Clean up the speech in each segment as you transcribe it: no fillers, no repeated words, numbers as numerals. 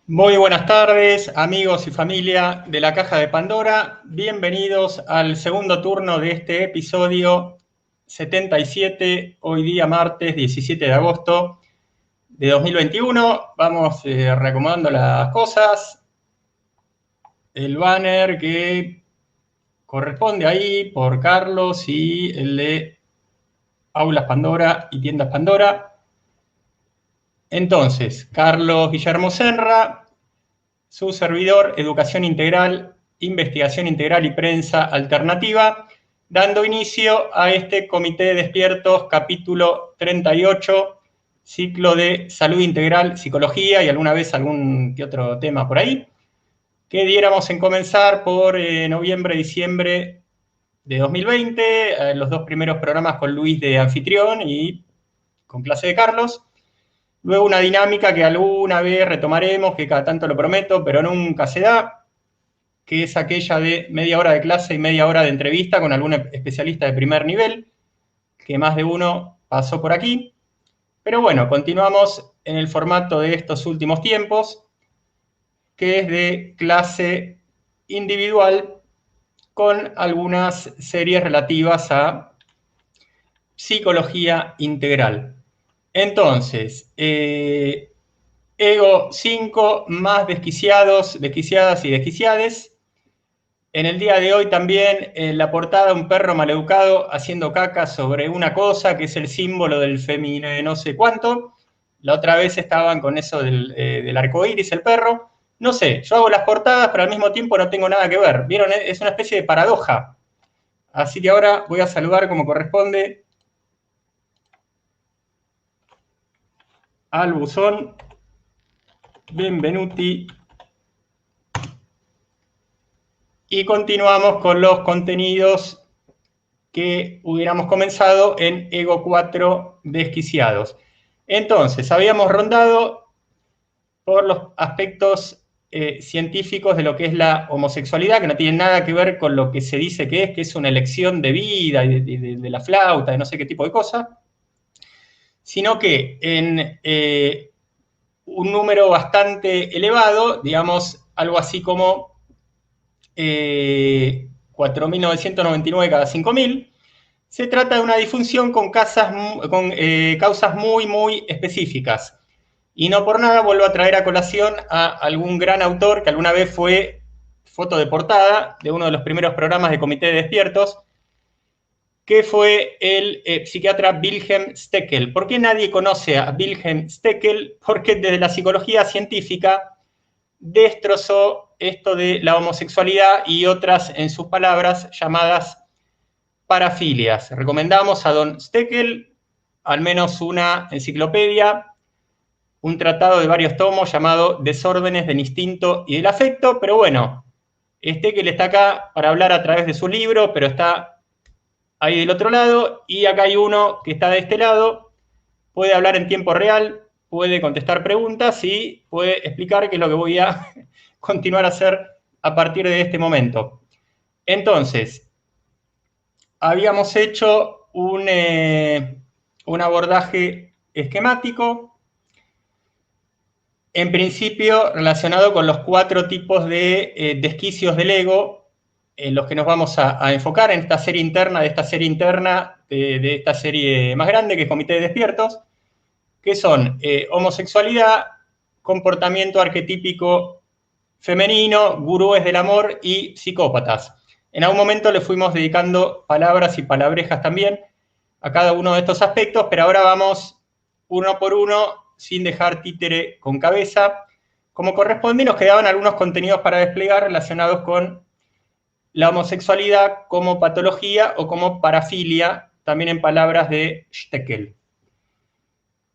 Muy buenas tardes, amigos y familia de la Caja de Pandora. Bienvenidos al segundo turno de este episodio 77, hoy día martes 17 de agosto de 2021. Vamos reacomodando las cosas. El banner que corresponde ahí por Carlos y el de Aulas Pandora y Tiendas Pandora. Entonces, Carlos Guillermo Senra, su servidor, Educación Integral, Investigación Integral y Prensa Alternativa, dando inicio a este Comité de Despiertos, capítulo 38, ciclo de Salud Integral, Psicología y alguna vez algún que otro tema por ahí, que diéramos en comenzar por noviembre-diciembre de 2020, los dos primeros programas con Luis de anfitrión y con clase de Carlos. Luego una dinámica que alguna vez retomaremos, que cada tanto lo prometo, pero nunca se da, que es aquella de media hora de clase y media hora de entrevista con algún especialista de primer nivel, que más de uno pasó por aquí. Pero bueno, continuamos en el formato de estos últimos tiempos, que es de clase individual con algunas series relativas a psicología integral. Entonces, Ego 5, más desquiciados, desquiciadas y desquiciades. En el día de hoy también en la portada un perro maleducado haciendo caca sobre una cosa que es el símbolo del femenino de no sé cuánto. La otra vez estaban con eso del arco iris, el perro. No sé, yo hago las portadas, pero al mismo tiempo no tengo nada que ver. ¿Vieron? Es una especie de paradoja. Así que ahora voy a saludar como corresponde al buzón. Benvenuti. Y continuamos con los contenidos que hubiéramos comenzado en Ego 4 desquiciados. Entonces, habíamos rondado por los aspectos científicos de lo que es la homosexualidad, que no tiene nada que ver con lo que se dice que es una elección de vida y de la flauta, de no sé qué tipo de cosa, sino que en un número bastante elevado, digamos, algo así como 4.999 cada 5.000, se trata de una disfunción con causas muy, muy específicas. Y no por nada vuelvo a traer a colación a algún gran autor que alguna vez fue foto de portada de uno de los primeros programas de Comité de Despiertos, que fue el psiquiatra Wilhelm Steckel. ¿Por qué nadie conoce a Wilhelm Steckel? Porque desde la psicología científica destrozó esto de la homosexualidad y otras, en sus palabras, llamadas parafilias. Recomendamos a don Steckel al menos una enciclopedia, un tratado de varios tomos llamado Desórdenes del Instinto y del Afecto, pero bueno, Steckel está acá para hablar a través de su libro, pero está ahí del otro lado, y acá hay uno que está de este lado, puede hablar en tiempo real, puede contestar preguntas y puede explicar qué es lo que voy a continuar a hacer a partir de este momento. Entonces, habíamos hecho un abordaje esquemático, en principio relacionado con los 4 tipos de desquicios del ego, en los que nos vamos a enfocar en esta serie interna, de esta serie más grande, que es Comité de Despiertos, que son homosexualidad, comportamiento arquetípico femenino, gurúes del amor y psicópatas. En algún momento le fuimos dedicando palabras y palabrejas también a cada uno de estos aspectos, pero ahora vamos uno por uno, sin dejar títere con cabeza. Como corresponde, nos quedaban algunos contenidos para desplegar relacionados con la homosexualidad como patología o como parafilia, también en palabras de Steckel.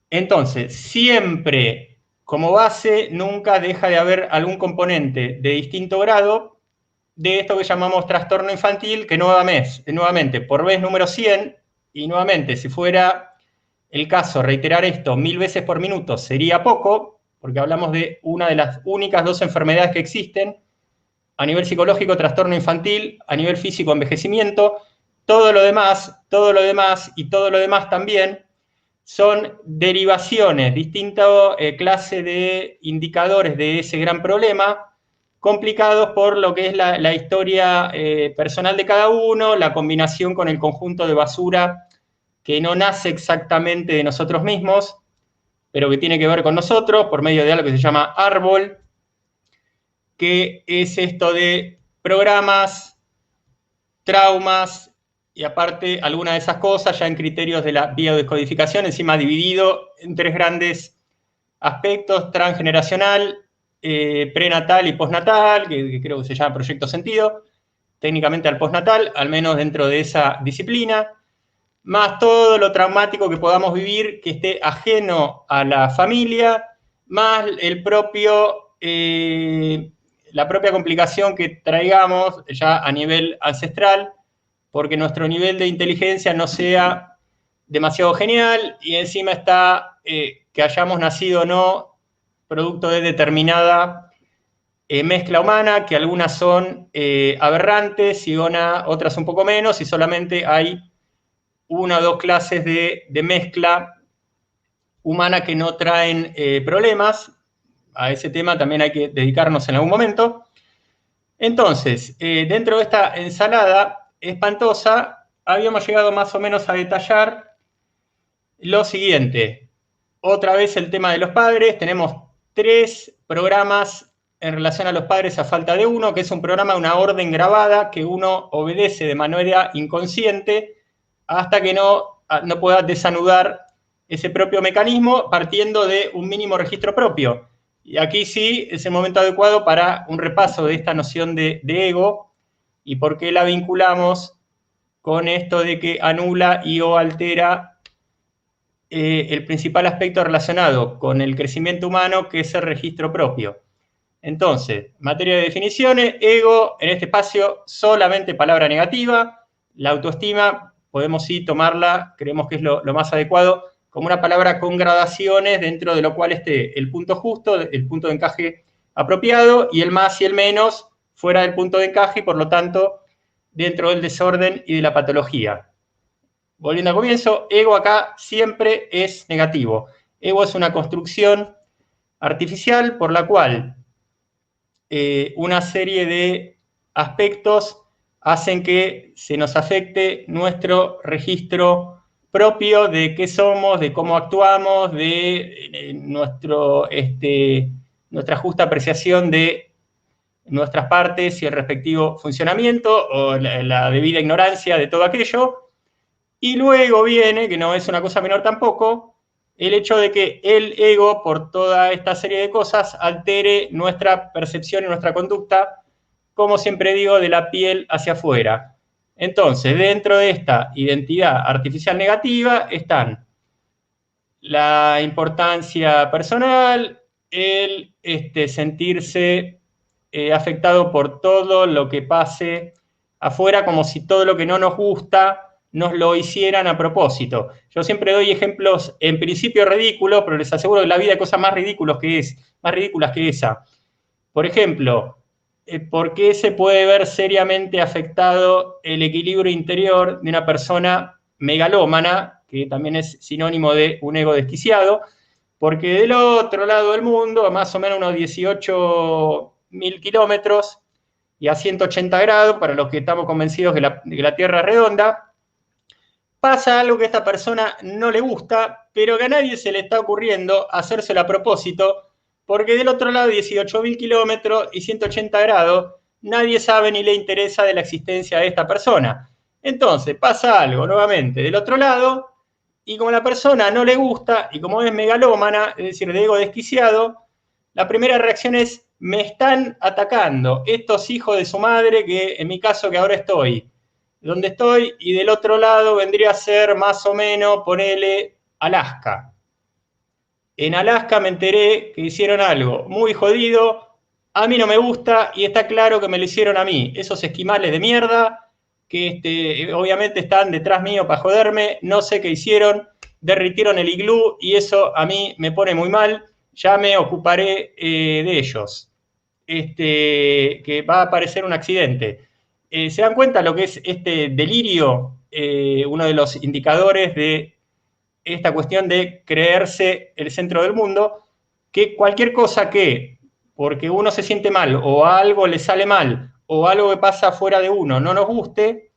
Entonces, siempre como base, nunca deja de haber algún componente de distinto grado de esto que llamamos trastorno infantil, que nuevamente, por vez número 100, y nuevamente, si fuera el caso reiterar esto 1000 veces por minuto sería poco, porque hablamos de una de las únicas 2 enfermedades que existen, a nivel psicológico, trastorno infantil, a nivel físico, envejecimiento, todo lo demás y todo lo demás también son derivaciones, distintas clases de indicadores de ese gran problema, complicados por lo que es la historia personal de cada uno, la combinación con el conjunto de basura que no nace exactamente de nosotros mismos, pero que tiene que ver con nosotros por medio de algo que se llama árbol, que es esto de programas, traumas, y aparte algunas de esas cosas ya en criterios de la biodescodificación, encima dividido en tres grandes aspectos: transgeneracional, prenatal y postnatal, que creo que se llama proyecto sentido, técnicamente al postnatal, al menos dentro de esa disciplina, más todo lo traumático que podamos vivir que esté ajeno a la familia, más el propio, la propia complicación que traigamos ya a nivel ancestral, porque nuestro nivel de inteligencia no sea demasiado genial, y encima está que hayamos nacido o no producto de determinada mezcla humana, que algunas son aberrantes y otras un poco menos, y solamente hay una o dos clases de mezcla humana que no traen problemas. A ese tema también hay que dedicarnos en algún momento. Entonces, dentro de esta ensalada espantosa, habíamos llegado más o menos a detallar lo siguiente. Otra vez el tema de los padres. Tenemos 3 programas en relación a los padres a falta de uno, que es un programa, una orden grabada que uno obedece de manera inconsciente hasta que no pueda desanudar ese propio mecanismo partiendo de un mínimo registro propio. Y aquí sí es el momento adecuado para un repaso de esta noción de ego y por qué la vinculamos con esto de que anula y o altera el principal aspecto relacionado con el crecimiento humano, que es el registro propio. Entonces, materia de definiciones, ego, en este espacio solamente palabra negativa. La autoestima podemos sí tomarla, creemos que es lo más adecuado, como una palabra con gradaciones dentro de lo cual esté el punto justo, el punto de encaje apropiado, y el más y el menos fuera del punto de encaje, y por lo tanto dentro del desorden y de la patología. Volviendo al comienzo, ego acá siempre es negativo. Ego es una construcción artificial por la cual una serie de aspectos hacen que se nos afecte nuestro registro propio de qué somos, de cómo actuamos, de nuestra justa apreciación de nuestras partes y el respectivo funcionamiento, o la debida ignorancia de todo aquello. Y luego viene, que no es una cosa menor tampoco, el hecho de que el ego, por toda esta serie de cosas, altere nuestra percepción y nuestra conducta, como siempre digo, de la piel hacia afuera. Entonces, dentro de esta identidad artificial negativa están la importancia personal, el sentirse afectado por todo lo que pase afuera, como si todo lo que no nos gusta nos lo hicieran a propósito. Yo siempre doy ejemplos en principio ridículos, pero les aseguro que en la vida hay cosas más ridículas que esa. Por ejemplo, ¿por qué se puede ver seriamente afectado el equilibrio interior de una persona megalómana, que también es sinónimo de un ego desquiciado? Porque del otro lado del mundo, a más o menos unos 18.000 kilómetros y a 180 grados, para los que estamos convencidos de que la Tierra es redonda, pasa algo que a esta persona no le gusta, pero que a nadie se le está ocurriendo hacérselo a propósito, porque del otro lado, 18.000 kilómetros y 180 grados, nadie sabe ni le interesa de la existencia de esta persona. Entonces, pasa algo, nuevamente, del otro lado, y como a la persona no le gusta, y como es megalómana, es decir, de ego desquiciado, la primera reacción es: me están atacando estos hijos de su madre, que en mi caso que ahora estoy donde estoy, y del otro lado vendría a ser más o menos, ponele, Alaska. En Alaska me enteré que hicieron algo muy jodido, a mí no me gusta, y está claro que me lo hicieron a mí. Esos esquimales de mierda, que obviamente están detrás mío para joderme, no sé qué hicieron, derritieron el iglú, y eso a mí me pone muy mal, ya me ocuparé de ellos. Que va a aparecer un accidente. ¿Se dan cuenta lo que es este delirio? Uno de los indicadores de esta cuestión de creerse el centro del mundo, que cualquier cosa que, porque uno se siente mal, o algo le sale mal, o algo que pasa fuera de uno no nos guste,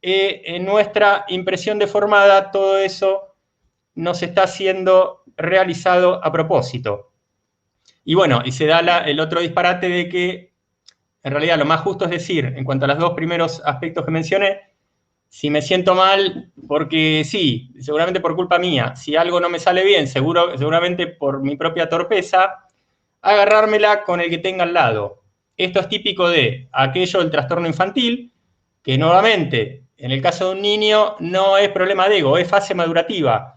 en nuestra impresión deformada todo eso nos está siendo realizado a propósito. Y bueno, y se da el otro disparate de que, en realidad, lo más justo es decir, en cuanto a los dos primeros aspectos que mencioné, si me siento mal, porque sí, seguramente por culpa mía. Si algo no me sale bien, seguramente por mi propia torpeza, agarrármela con el que tenga al lado. Esto es típico de aquello del trastorno infantil, que nuevamente, en el caso de un niño, no es problema de ego, es fase madurativa.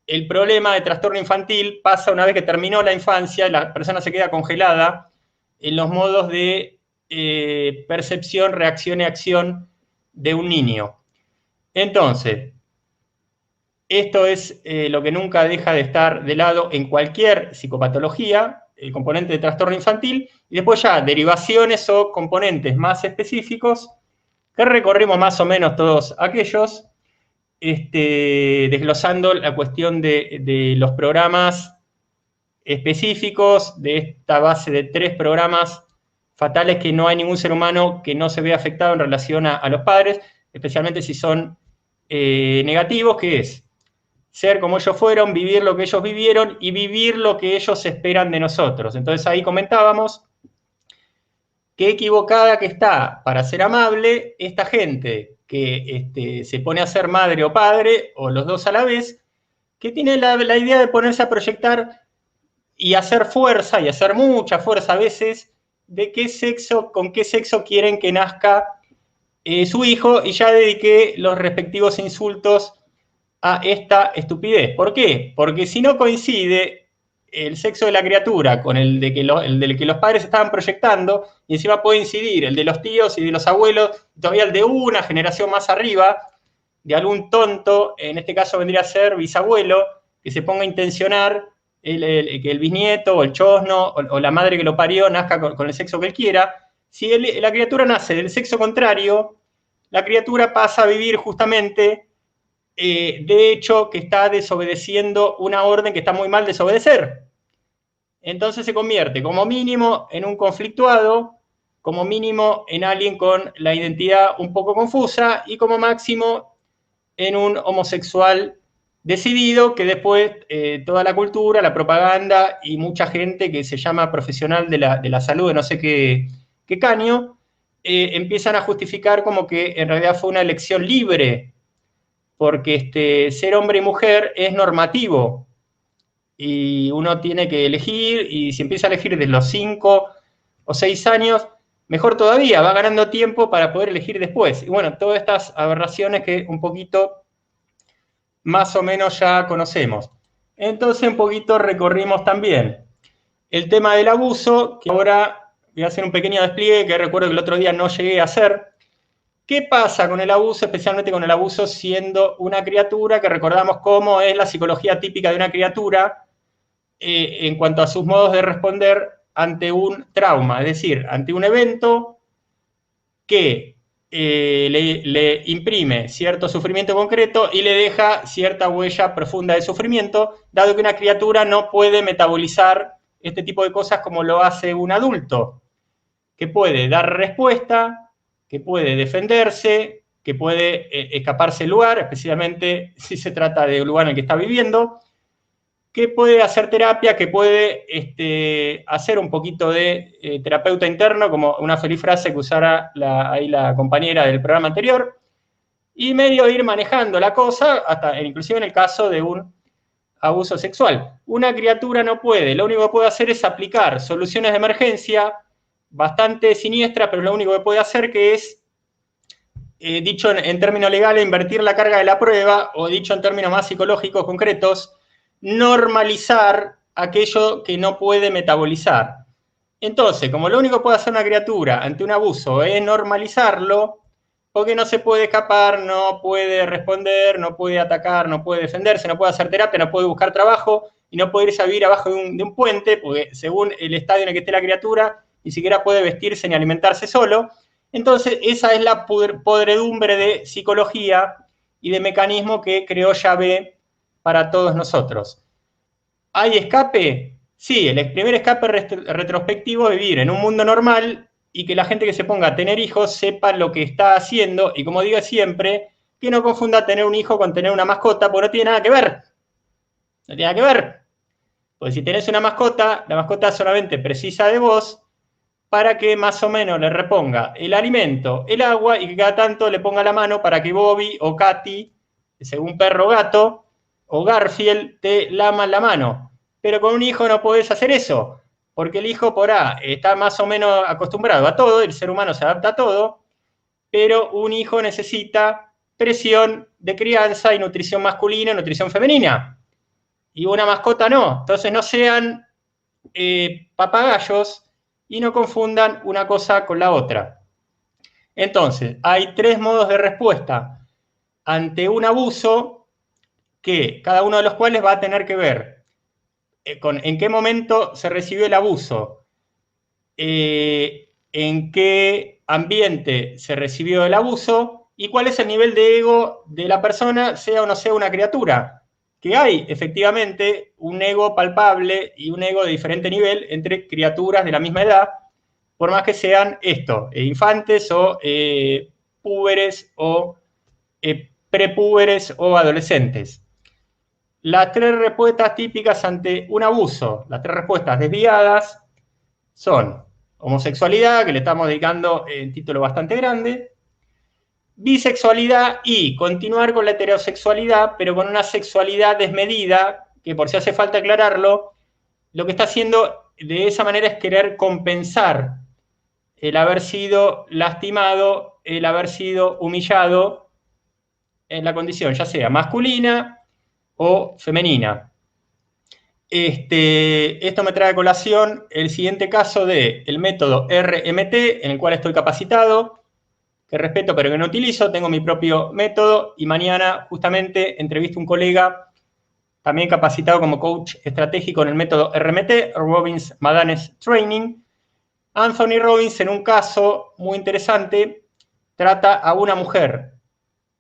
El problema de trastorno infantil pasa una vez que terminó la infancia y la persona se queda congelada en los modos de percepción, reacción y acción de un niño. Entonces, esto es lo que nunca deja de estar de lado en cualquier psicopatología, el componente de trastorno infantil, y después ya derivaciones o componentes más específicos que recorrimos más o menos todos aquellos, desglosando la cuestión de los programas específicos, de esta base de 3 programas fatales que no hay ningún ser humano que no se vea afectado en relación a los padres, especialmente si son negativos, que es ser como ellos fueron, vivir lo que ellos vivieron y vivir lo que ellos esperan de nosotros. Entonces ahí comentábamos qué equivocada que está para ser amable esta gente que se pone a ser madre o padre, o los dos a la vez, que tiene la idea de ponerse a proyectar y hacer fuerza, y hacer mucha fuerza a veces, de qué sexo, con qué sexo quieren que nazca su hijo, y ya dediqué los respectivos insultos a esta estupidez. ¿Por qué? Porque si no coincide el sexo de la criatura con el del que los padres estaban proyectando, y encima puede incidir el de los tíos y de los abuelos, todavía el de una generación más arriba, de algún tonto, en este caso vendría a ser bisabuelo, que se ponga a intencionar que el bisnieto o el chosno o la madre que lo parió nazca con el sexo que él quiera. Si la criatura nace del sexo contrario, la criatura pasa a vivir justamente, de hecho, que está desobedeciendo una orden que está muy mal desobedecer. Entonces se convierte como mínimo en un conflictuado, como mínimo en alguien con la identidad un poco confusa y como máximo en un homosexual decidido que después toda la cultura, la propaganda y mucha gente que se llama profesional de la salud de no sé qué caño, empiezan a justificar como que en realidad fue una elección libre, porque ser hombre y mujer es normativo y uno tiene que elegir, y si empieza a elegir desde los 5 o 6 años, mejor todavía, va ganando tiempo para poder elegir después. Y bueno, todas estas aberraciones que un poquito más o menos ya conocemos. Entonces un poquito recorrimos también el tema del abuso, que ahora voy a hacer un pequeño despliegue que recuerdo que el otro día no llegué a hacer. ¿Qué pasa con el abuso, especialmente con el abuso siendo una criatura, que recordamos cómo es la psicología típica de una criatura en cuanto a sus modos de responder ante un trauma, es decir, ante un evento que le imprime cierto sufrimiento concreto y le deja cierta huella profunda de sufrimiento, dado que una criatura no puede metabolizar este tipo de cosas como lo hace un adulto, que puede dar respuesta, que puede defenderse, que puede escaparse del lugar, especialmente si se trata de un lugar en el que está viviendo, que puede hacer terapia, que puede hacer un poquito de terapeuta interno, como una feliz frase que usara ahí la compañera del programa anterior, y medio ir manejando la cosa, hasta inclusive en el caso de un abuso sexual. Una criatura no puede, lo único que puede hacer es aplicar soluciones de emergencia bastante siniestras, pero lo único que puede hacer que es, dicho en términos legales, invertir la carga de la prueba, o dicho en términos más psicológicos concretos, normalizar aquello que no puede metabolizar. Entonces, como lo único que puede hacer una criatura ante un abuso es normalizarlo, porque no se puede escapar, no puede responder, no puede atacar, no puede defenderse, no puede hacer terapia, no puede buscar trabajo y no puede irse a vivir abajo de un puente, porque según el estadio en el que esté la criatura, ni siquiera puede vestirse ni alimentarse solo. Entonces, esa es la podredumbre de psicología y de mecanismo que creó Javé para todos nosotros. ¿Hay escape? Sí, el primer escape retrospectivo es vivir en un mundo normal y que la gente que se ponga a tener hijos sepa lo que está haciendo y, como digo siempre, que no confunda tener un hijo con tener una mascota, porque no tiene nada que ver. No tiene nada que ver. Porque si tenés una mascota, la mascota solamente precisa de vos para que más o menos le reponga el alimento, el agua y que cada tanto le ponga la mano para que Bobby o Katy, según perro o gato, o Garfield, te laman la mano. Pero con un hijo no podés hacer eso, porque el hijo por está más o menos acostumbrado a todo, el ser humano se adapta a todo, pero un hijo necesita presión de crianza y nutrición masculina y nutrición femenina. Y una mascota no. Entonces no sean papagayos y no confundan una cosa con la otra. Entonces, hay 3 modos de respuesta ante un abuso, que cada uno de los cuales va a tener que ver con en qué momento se recibió el abuso, en qué ambiente se recibió el abuso y cuál es el nivel de ego de la persona, sea o no sea una criatura. Que hay efectivamente un ego palpable y un ego de diferente nivel entre criaturas de la misma edad, por más que sean infantes o púberes o prepúberes o adolescentes. Las 3 respuestas típicas ante un abuso, las 3 respuestas desviadas, son homosexualidad, que le estamos dedicando un título bastante grande, bisexualidad y continuar con la heterosexualidad, pero con una sexualidad desmedida, que por si hace falta aclararlo, lo que está haciendo de esa manera es querer compensar el haber sido lastimado, el haber sido humillado en la condición ya sea masculina o femenina. Esto me trae a colación el siguiente caso del método RMT, en el cual estoy capacitado, que respeto pero que no utilizo, tengo mi propio método, y mañana justamente entrevisto a un colega también capacitado como coach estratégico en el método RMT, Robbins Madanes Training. Anthony Robbins, en un caso muy interesante, trata a una mujer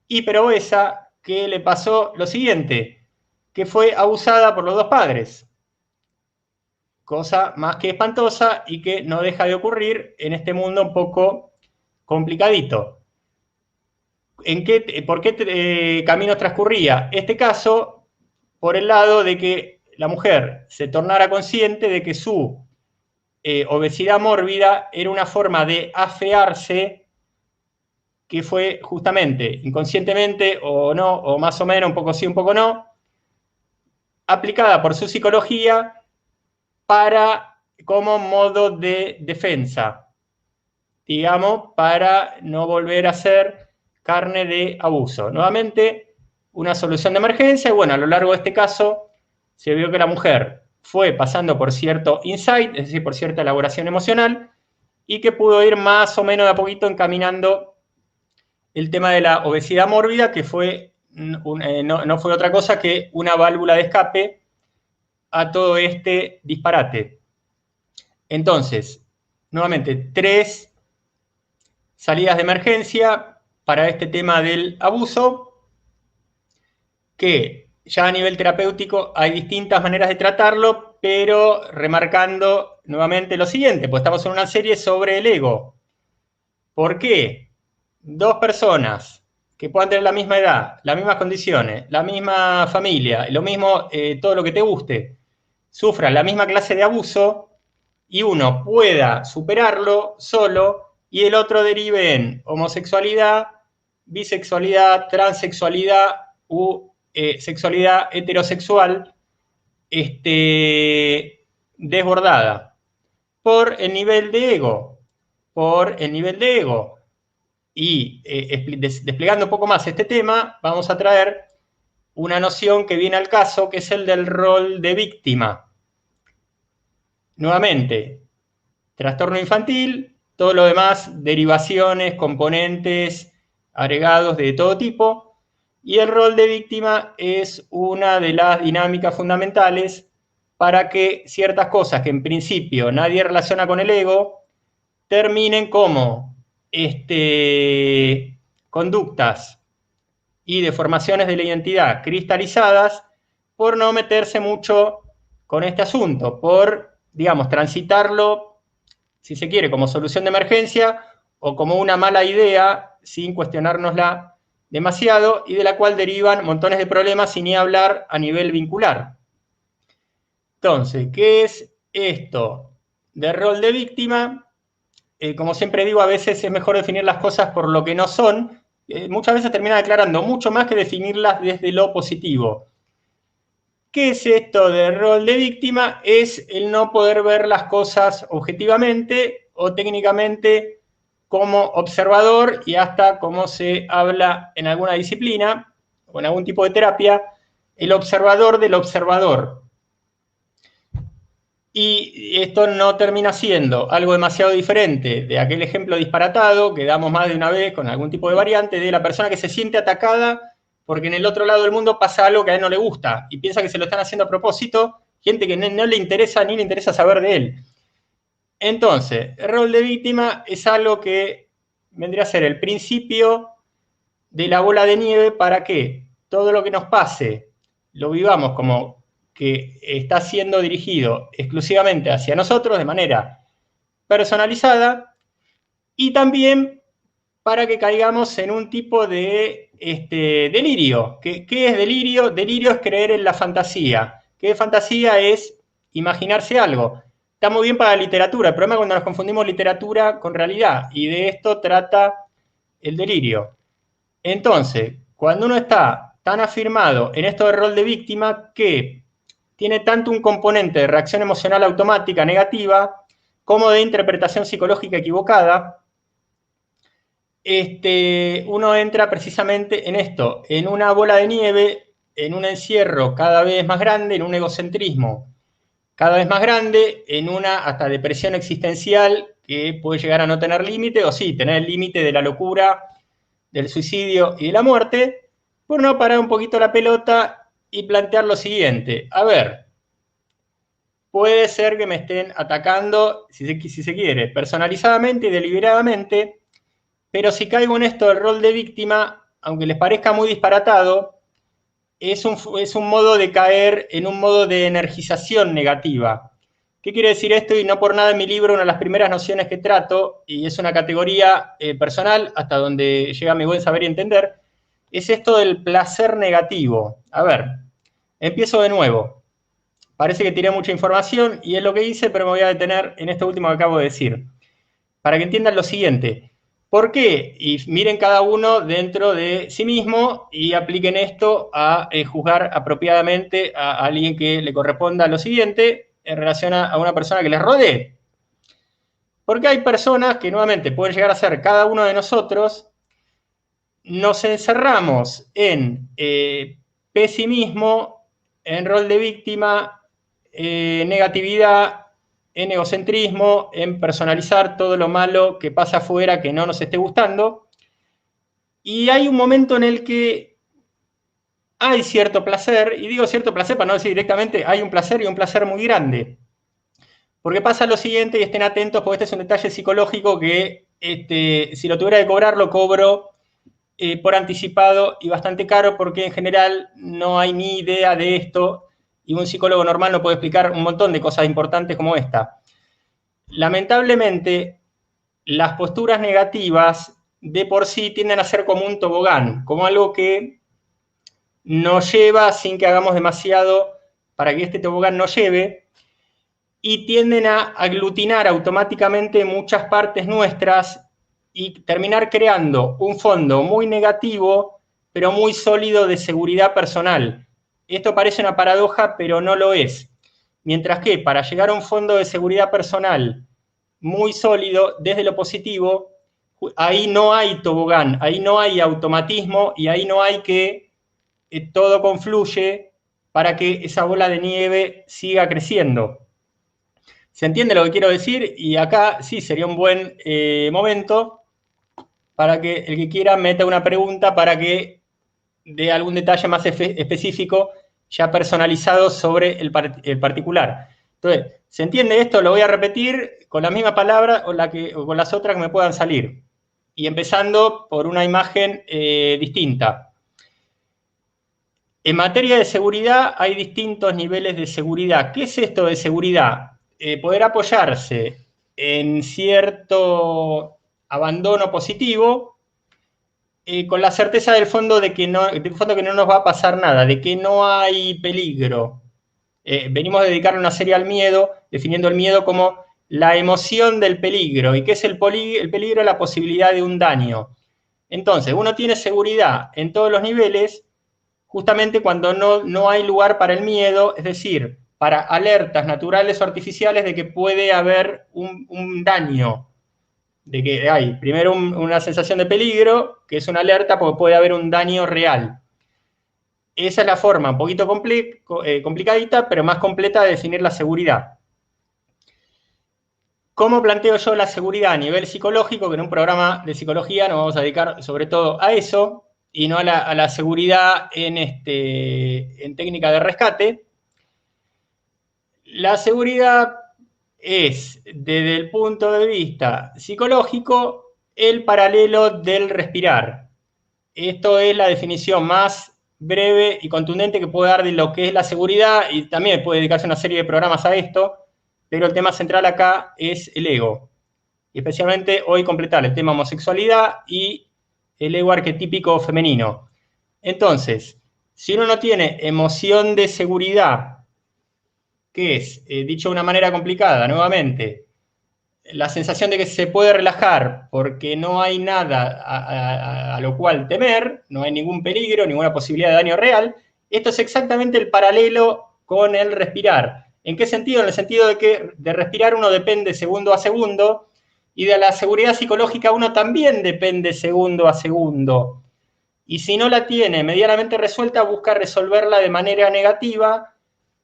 hiperobesa que le pasó lo siguiente, que fue abusada por los 2 padres. Cosa más que espantosa y que no deja de ocurrir en este mundo un poco complicadito. ¿Por qué camino transcurría? Este caso, por el lado de que la mujer se tornara consciente de que su obesidad mórbida era una forma de afearse que fue justamente inconscientemente o no, o más o menos, un poco sí, un poco no, aplicada por su psicología como modo de defensa, digamos, para no volver a ser carne de abuso. Nuevamente, una solución de emergencia, y bueno, a lo largo de este caso se vio que la mujer fue pasando por cierto insight, es decir, por cierta elaboración emocional, y que pudo ir más o menos de a poquito encaminando el tema de la obesidad mórbida, que fue, no fue otra cosa que una válvula de escape a todo este disparate. Entonces, nuevamente, 3 salidas de emergencia para este tema del abuso, que ya a nivel terapéutico hay distintas maneras de tratarlo, pero remarcando nuevamente lo siguiente, pues estamos en una serie sobre el ego. ¿Por qué 2 personas que puedan tener la misma edad, las mismas condiciones, la misma familia, lo mismo, todo lo que te guste, sufran la misma clase de abuso y uno pueda superarlo solo y el otro derive en homosexualidad, bisexualidad, transexualidad u sexualidad heterosexual desbordada por el nivel de ego, Y desplegando un poco más este tema, vamos a traer una noción que viene al caso, que es el del rol de víctima. Nuevamente, trastorno infantil, todo lo demás, derivaciones, componentes, agregados de todo tipo, y el rol de víctima es una de las dinámicas fundamentales para que ciertas cosas que en principio nadie relaciona con el ego, terminen como conductas y deformaciones de la identidad cristalizadas por no meterse mucho con este asunto, por, digamos, transitarlo, si se quiere, como solución de emergencia o como una mala idea, sin cuestionárnosla demasiado, y de la cual derivan montones de problemas, sin ni hablar a nivel vincular. Entonces, ¿qué es esto de rol de víctima? Como siempre digo, a veces es mejor definir las cosas por lo que no son. Muchas veces termina declarando mucho más que definirlas desde lo positivo. ¿Qué es esto de rol de víctima? Es el no poder ver las cosas objetivamente o técnicamente como observador, y hasta como se habla en alguna disciplina o en algún tipo de terapia, el observador del observador. Y esto no termina siendo algo demasiado diferente de aquel ejemplo disparatado que damos más de una vez con algún tipo de variante, de la persona que se siente atacada porque en el otro lado del mundo pasa algo que a él no le gusta y piensa que se lo están haciendo a propósito, gente que no le interesa ni le interesa saber de él. Entonces, el rol de víctima es algo que vendría a ser el principio de la bola de nieve para que todo lo que nos pase lo vivamos como que está siendo dirigido exclusivamente hacia nosotros de manera personalizada, y también para que caigamos en un tipo de delirio. ¿Qué es delirio? Delirio es creer en la fantasía. ¿Qué fantasía? Es imaginarse algo. Está muy bien para la literatura. El problema es cuando nos confundimos literatura con realidad, y de esto trata el delirio. Entonces, cuando uno está tan afirmado en esto del rol de víctima, que tiene tanto un componente de reacción emocional automática negativa como de interpretación psicológica equivocada, uno entra precisamente en esto, en una bola de nieve, en un encierro cada vez más grande, en un egocentrismo cada vez más grande, en una hasta depresión existencial que puede llegar a no tener límite, o sí, tener el límite de la locura, del suicidio y de la muerte, por no parar un poquito la pelota y plantear lo siguiente. A ver, puede ser que me estén atacando, si se quiere, personalizadamente y deliberadamente, pero si caigo en esto del rol de víctima, aunque les parezca muy disparatado, es un modo de caer en un modo de energización negativa. ¿Qué quiere decir esto? Y no por nada en mi libro, una de las primeras nociones que trato, y es una categoría personal, hasta donde llega mi buen saber y entender, es esto del placer negativo. A ver, empiezo de nuevo. Parece que tiré mucha información y es lo que hice, pero me voy a detener en esto último que acabo de decir. Para que entiendan lo siguiente. ¿Por qué? Y miren cada uno dentro de sí mismo y apliquen esto a juzgar apropiadamente a alguien que le corresponda lo siguiente en relación a una persona que les rodee. Porque hay personas que nuevamente pueden llegar a ser cada uno de nosotros, nos encerramos en pesimismo, en rol de víctima, negatividad, en egocentrismo, en personalizar todo lo malo que pasa afuera que no nos esté gustando. Y hay un momento en el que hay cierto placer, y digo cierto placer para no decir directamente, hay un placer y un placer muy grande. Porque pasa lo siguiente, y estén atentos, porque este es un detalle psicológico que si lo tuviera que cobrar, lo cobro por anticipado y bastante caro, porque en general no hay ni idea de esto, y un psicólogo normal no puede explicar un montón de cosas importantes como esta. Lamentablemente, las posturas negativas de por sí tienden a ser como un tobogán, como algo que nos lleva sin que hagamos demasiado para que este tobogán nos lleve, y tienden a aglutinar automáticamente muchas partes nuestras y terminar creando un fondo muy negativo, pero muy sólido de seguridad personal. Esto parece una paradoja, pero no lo es. Mientras que para llegar a un fondo de seguridad personal muy sólido desde lo positivo, ahí no hay tobogán, ahí no hay automatismo y ahí no hay que todo confluye para que esa bola de nieve siga creciendo. ¿Se entiende lo que quiero decir? Y acá sí sería un buen momento para que el que quiera meta una pregunta para que dé algún detalle más específico, ya personalizado sobre el particular. Entonces, ¿se entiende esto? Lo voy a repetir con la misma palabra o con las otras que me puedan salir. Y empezando por una imagen distinta. En materia de seguridad hay distintos niveles de seguridad. ¿Qué es esto de seguridad? Poder apoyarse en cierto abandono positivo, con la certeza del fondo de que no nos va a pasar nada, de que no hay peligro. Venimos a dedicarle una serie al miedo, definiendo el miedo como la emoción del peligro. ¿Y qué es el peligro? La posibilidad de un daño. Entonces, uno tiene seguridad en todos los niveles, justamente cuando no hay lugar para el miedo, es decir, para alertas naturales o artificiales de que puede haber un daño, de que hay primero una sensación de peligro, que es una alerta porque puede haber un daño real. Esa es la forma un poquito complicadita, pero más completa de definir la seguridad. ¿Cómo planteo yo la seguridad a nivel psicológico? Que en un programa de psicología nos vamos a dedicar sobre todo a eso, y no a la seguridad en técnica de rescate. La seguridad es, desde el punto de vista psicológico, el paralelo del respirar. Esto es la definición más breve y contundente que puedo dar de lo que es la seguridad, y también puede dedicarse una serie de programas a esto, pero el tema central acá es el ego. Y especialmente hoy completar el tema homosexualidad y el ego arquetípico femenino. Entonces, si uno no tiene emoción de seguridad, que es, dicho de una manera complicada, nuevamente, la sensación de que se puede relajar porque no hay nada a lo cual temer, no hay ningún peligro, ninguna posibilidad de daño real, esto es exactamente el paralelo con el respirar. ¿En qué sentido? En el sentido de que de respirar uno depende segundo a segundo, y de la seguridad psicológica uno también depende segundo a segundo. Y si no la tiene medianamente resuelta, busca resolverla de manera negativa,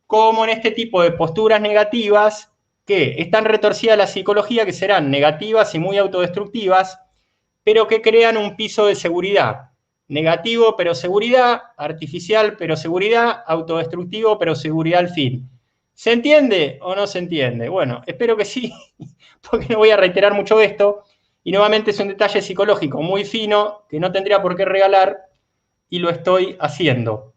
como en este tipo de posturas negativas que están retorcidas la psicología, que serán negativas y muy autodestructivas, pero que crean un piso de seguridad. Negativo, pero seguridad; artificial, pero seguridad; autodestructivo, pero seguridad al fin. ¿Se entiende o no se entiende? Bueno, espero que sí, porque no voy a reiterar mucho esto. Y nuevamente es un detalle psicológico muy fino que no tendría por qué regalar, y lo estoy haciendo.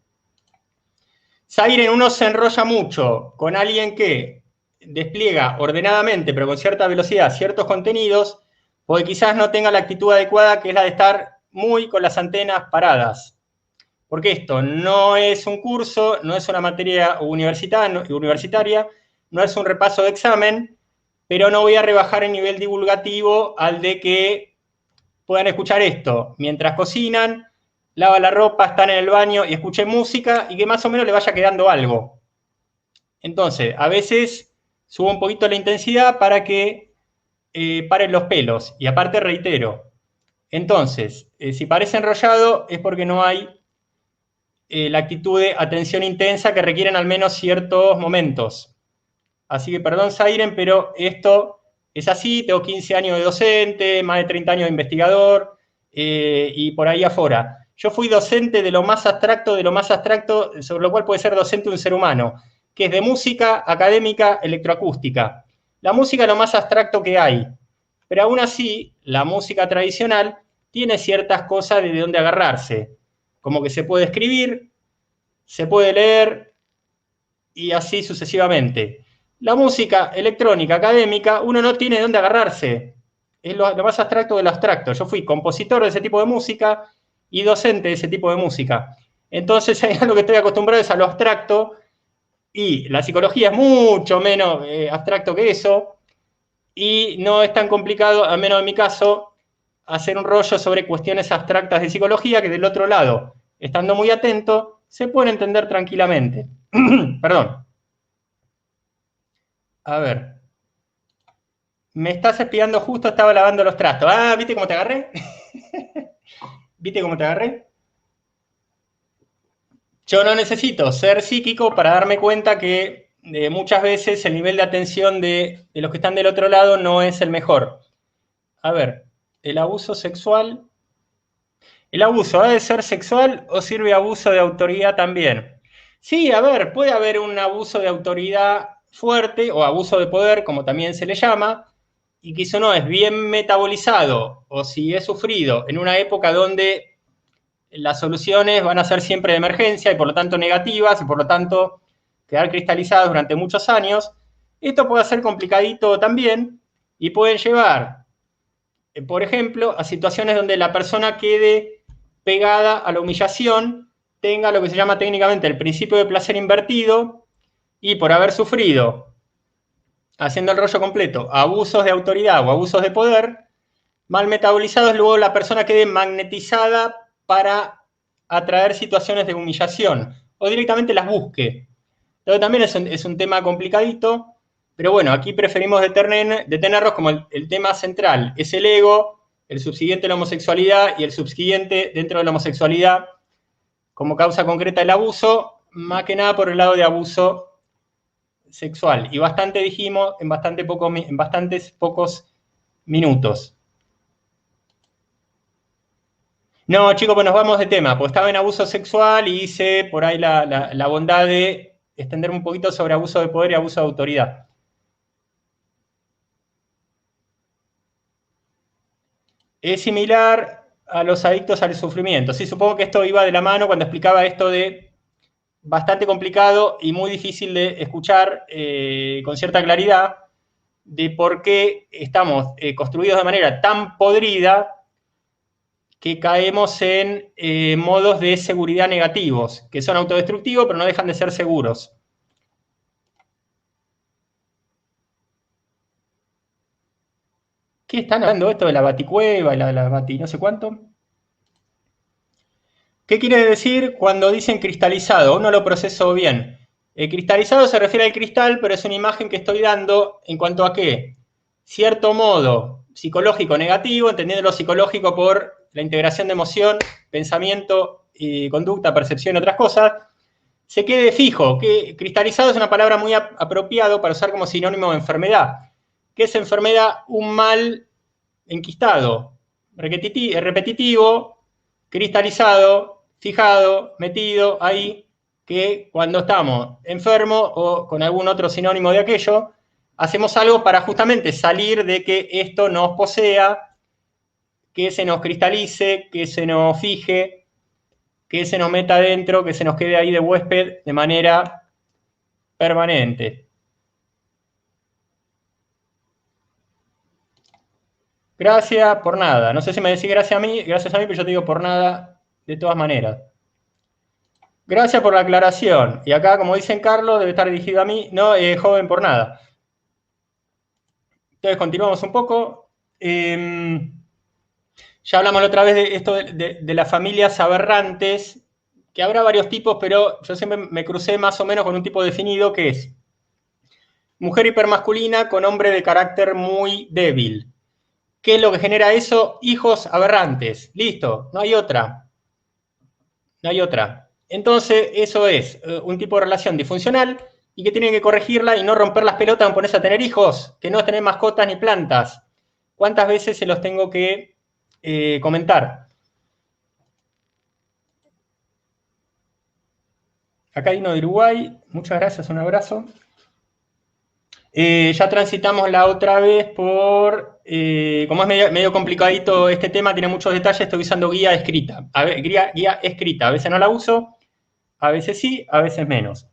Zaire, uno se enrolla mucho con alguien que despliega ordenadamente, pero con cierta velocidad, ciertos contenidos, porque quizás no tenga la actitud adecuada, que es la de estar muy con las antenas paradas. Porque esto no es un curso, no es una materia universitaria, no es un repaso de examen, pero no voy a rebajar el nivel divulgativo al de que puedan escuchar esto mientras cocinan, lavan la ropa, están en el baño y escuchen música, y que más o menos le vaya quedando algo. Entonces, a veces subo un poquito la intensidad para que paren los pelos. Y aparte reitero, entonces, si parece enrollado es porque no hay la actitud de atención intensa que requieren al menos ciertos momentos. Así que perdón, Zairen, pero esto es así. Tengo 15 años de docente, más de 30 años de investigador, y por ahí afuera. Yo fui docente de lo más abstracto, sobre lo cual puede ser docente un ser humano, que es de música académica electroacústica. La música es lo más abstracto que hay, pero aún así, la música tradicional tiene ciertas cosas de donde agarrarse, como que se puede escribir, se puede leer, y así sucesivamente. La música electrónica académica, uno no tiene de dónde agarrarse. Es lo más abstracto de lo abstracto. Yo fui compositor de ese tipo de música y docente de ese tipo de música. Entonces, a lo que estoy acostumbrado es a lo abstracto, y la psicología es mucho menos abstracto que eso, y no es tan complicado, al menos en mi caso, hacer un rollo sobre cuestiones abstractas de psicología que del otro lado, estando muy atento, se pueden entender tranquilamente. Perdón. A ver. Me estás espiando justo, estaba lavando los trastos. Ah, ¿viste cómo te agarré? ¿Viste cómo te agarré? Yo no necesito ser psíquico para darme cuenta que muchas veces el nivel de atención de los que están del otro lado no es el mejor. A ver, el abuso sexual. ¿El abuso ha de ser sexual o sirve abuso de autoridad también? Sí, a ver, puede haber un abuso de autoridad fuerte o abuso de poder, como también se le llama, y quizá no es bien metabolizado o si es sufrido en una época donde las soluciones van a ser siempre de emergencia y por lo tanto negativas y por lo tanto quedar cristalizadas durante muchos años. Esto puede ser complicadito también y pueden llevar, por ejemplo, a situaciones donde la persona quede pegada a la humillación, tenga lo que se llama técnicamente el principio de placer invertido y por haber sufrido, haciendo el rollo completo, abusos de autoridad o abusos de poder, mal metabolizados, luego la persona quede magnetizada para atraer situaciones de humillación o directamente las busque. Entonces también es un tema complicadito, pero bueno, aquí preferimos detenernos como el tema central, es el ego, el subsiguiente la homosexualidad y el subsiguiente dentro de la homosexualidad como causa concreta del abuso, más que nada por el lado de abuso sexual. Y bastante dijimos en bastantes pocos minutos. No, chicos, pues nos vamos de tema, porque estaba en abuso sexual y hice por ahí la bondad de extenderme un poquito sobre abuso de poder y abuso de autoridad. Es similar a los adictos al sufrimiento. Sí, supongo que esto iba de la mano cuando explicaba esto de bastante complicado y muy difícil de escuchar con cierta claridad de por qué estamos construidos de manera tan podrida que caemos en modos de seguridad negativos, que son autodestructivos, pero no dejan de ser seguros. ¿Qué están hablando esto de la baticueva y la bati no sé cuánto? ¿Qué quiere decir cuando dicen cristalizado? No lo proceso bien. El cristalizado se refiere al cristal, pero es una imagen que estoy dando en cuanto a qué. Cierto modo psicológico negativo, entendiendo lo psicológico por la integración de emoción, pensamiento, conducta, percepción y otras cosas, se quede fijo. Que cristalizado es una palabra muy apropiada para usar como sinónimo de enfermedad. ¿Qué es enfermedad? Un mal enquistado, repetitivo, cristalizado, fijado, metido ahí, que cuando estamos enfermos o con algún otro sinónimo de aquello, hacemos algo para justamente salir de que esto nos posea, que se nos cristalice, que se nos fije, que se nos meta adentro, que se nos quede ahí de huésped de manera permanente. Gracias por nada. No sé si me decís gracias a mí, pero yo te digo por nada de todas maneras. Gracias por la aclaración. Y acá, como dicen Carlos, debe estar dirigido a mí. No, joven por nada. Entonces, continuamos un poco. Ya hablamos la otra vez de esto de las familias aberrantes, que habrá varios tipos, pero yo siempre me crucé más o menos con un tipo definido que es mujer hipermasculina con hombre de carácter muy débil. ¿Qué es lo que genera eso? Hijos aberrantes. Listo, no hay otra. No hay otra. Entonces, eso es un tipo de relación disfuncional y que tienen que corregirla y no romper las pelotas en ponerse a tener hijos, que no es tener mascotas ni plantas. ¿Cuántas veces se los tengo que comentar? Acá hay uno de Uruguay. Muchas gracias, un abrazo. Ya transitamos la otra vez por... como es medio complicadito este tema, tiene muchos detalles, estoy usando guía escrita. Guía escrita, a veces no la uso, a veces sí, a veces menos.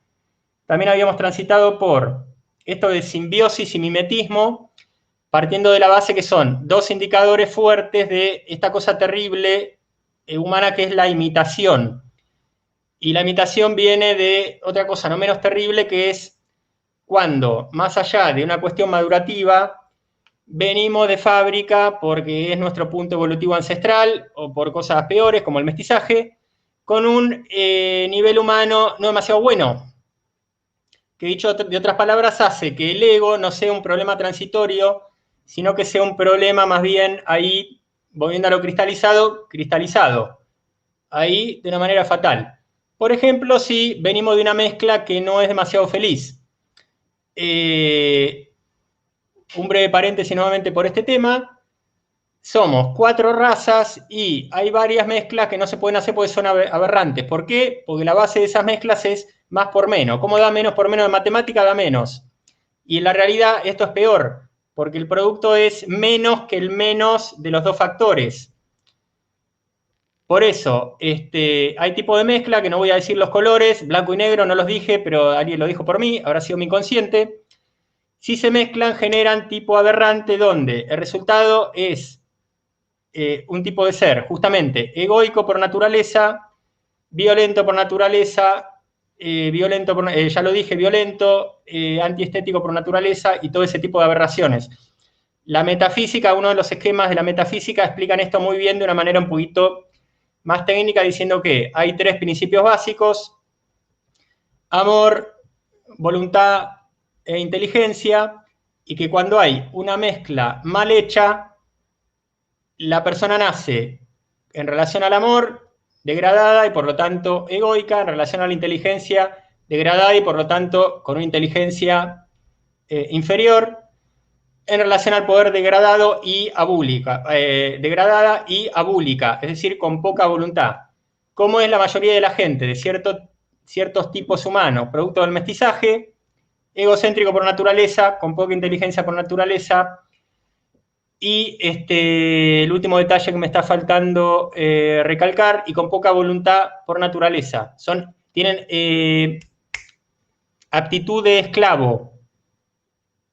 También habíamos transitado por esto de simbiosis y mimetismo, partiendo de la base que son dos indicadores fuertes de esta cosa terrible humana que es la imitación. Y la imitación viene de otra cosa no menos terrible, que es cuando, más allá de una cuestión madurativa, venimos de fábrica porque es nuestro punto evolutivo ancestral o por cosas peores como el mestizaje, con un nivel humano no demasiado bueno, que dicho de otras palabras hace que el ego no sea un problema transitorio, sino que sea un problema más bien ahí, volviendo a lo cristalizado, ahí de una manera fatal. Por ejemplo, si venimos de una mezcla que no es demasiado feliz. Un breve paréntesis nuevamente por este tema. Somos 4 razas y hay varias mezclas que no se pueden hacer porque son aberrantes. ¿Por qué? Porque la base de esas mezclas es más por menos. ¿Cómo da menos por menos en matemática? Da menos. Y en la realidad esto es peor, porque el producto es menos que el menos de los dos factores. Por eso, hay tipo de mezcla que no voy a decir los colores, blanco y negro, no los dije, pero alguien lo dijo por mí, habrá sido mi inconsciente. Si se mezclan, generan tipo aberrante, donde el resultado es un tipo de ser, justamente, egoico por naturaleza, violento por naturaleza, ya lo dije, violento, antiestético por naturaleza y todo ese tipo de aberraciones. La metafísica, uno de los esquemas de la metafísica explican esto muy bien de una manera un poquito más técnica, diciendo que hay 3 principios básicos: amor, voluntad e inteligencia, y que cuando hay una mezcla mal hecha, la persona nace en relación al amor degradada y por lo tanto egoica, en relación a la inteligencia degradada y por lo tanto con una inteligencia inferior, en relación al poder degradada y abúlica, es decir, con poca voluntad. Como es la mayoría de la gente de ciertos tipos humanos, producto del mestizaje, egocéntrico por naturaleza, con poca inteligencia por naturaleza. Y el último detalle que me está faltando recalcar, y con poca voluntad por naturaleza. Tienen aptitud de esclavo.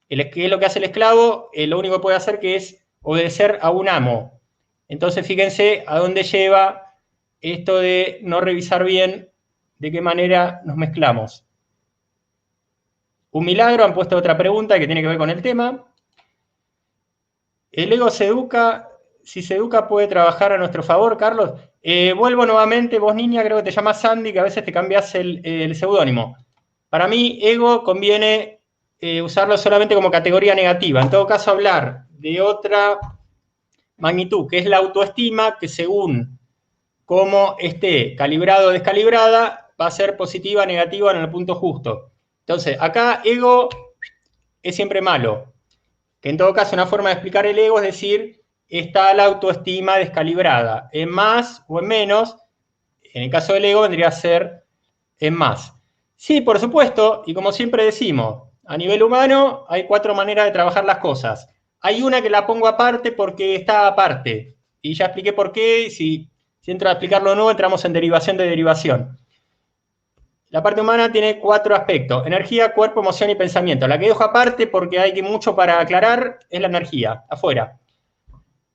¿Qué es lo que hace el esclavo? Lo único que puede hacer que es obedecer a un amo. Entonces fíjense a dónde lleva esto de no revisar bien de qué manera nos mezclamos. Un milagro, han puesto otra pregunta que tiene que ver con el tema. ¿El ego se educa? Si se educa, ¿puede trabajar a nuestro favor, Carlos? Vuelvo nuevamente, vos niña, creo que te llamas Sandy, que a veces te cambias el seudónimo. Para mí, ego conviene usarlo solamente como categoría negativa. En todo caso, hablar de otra magnitud, que es la autoestima, que según cómo esté calibrado o descalibrada, va a ser positiva o negativa en el punto justo. Entonces, acá ego es siempre malo. Que en todo caso, una forma de explicar el ego es decir, está la autoestima descalibrada, en más o en menos. En el caso del ego vendría a ser en más. Sí, por supuesto, y como siempre decimos, a nivel humano hay 4 maneras de trabajar las cosas. Hay una que la pongo aparte porque está aparte, y ya expliqué por qué. Si entro a explicarlo de nuevo, entramos en derivación de derivación. La parte humana tiene 4 aspectos: energía, cuerpo, emoción y pensamiento. La que dejo aparte porque hay mucho para aclarar es la energía, afuera.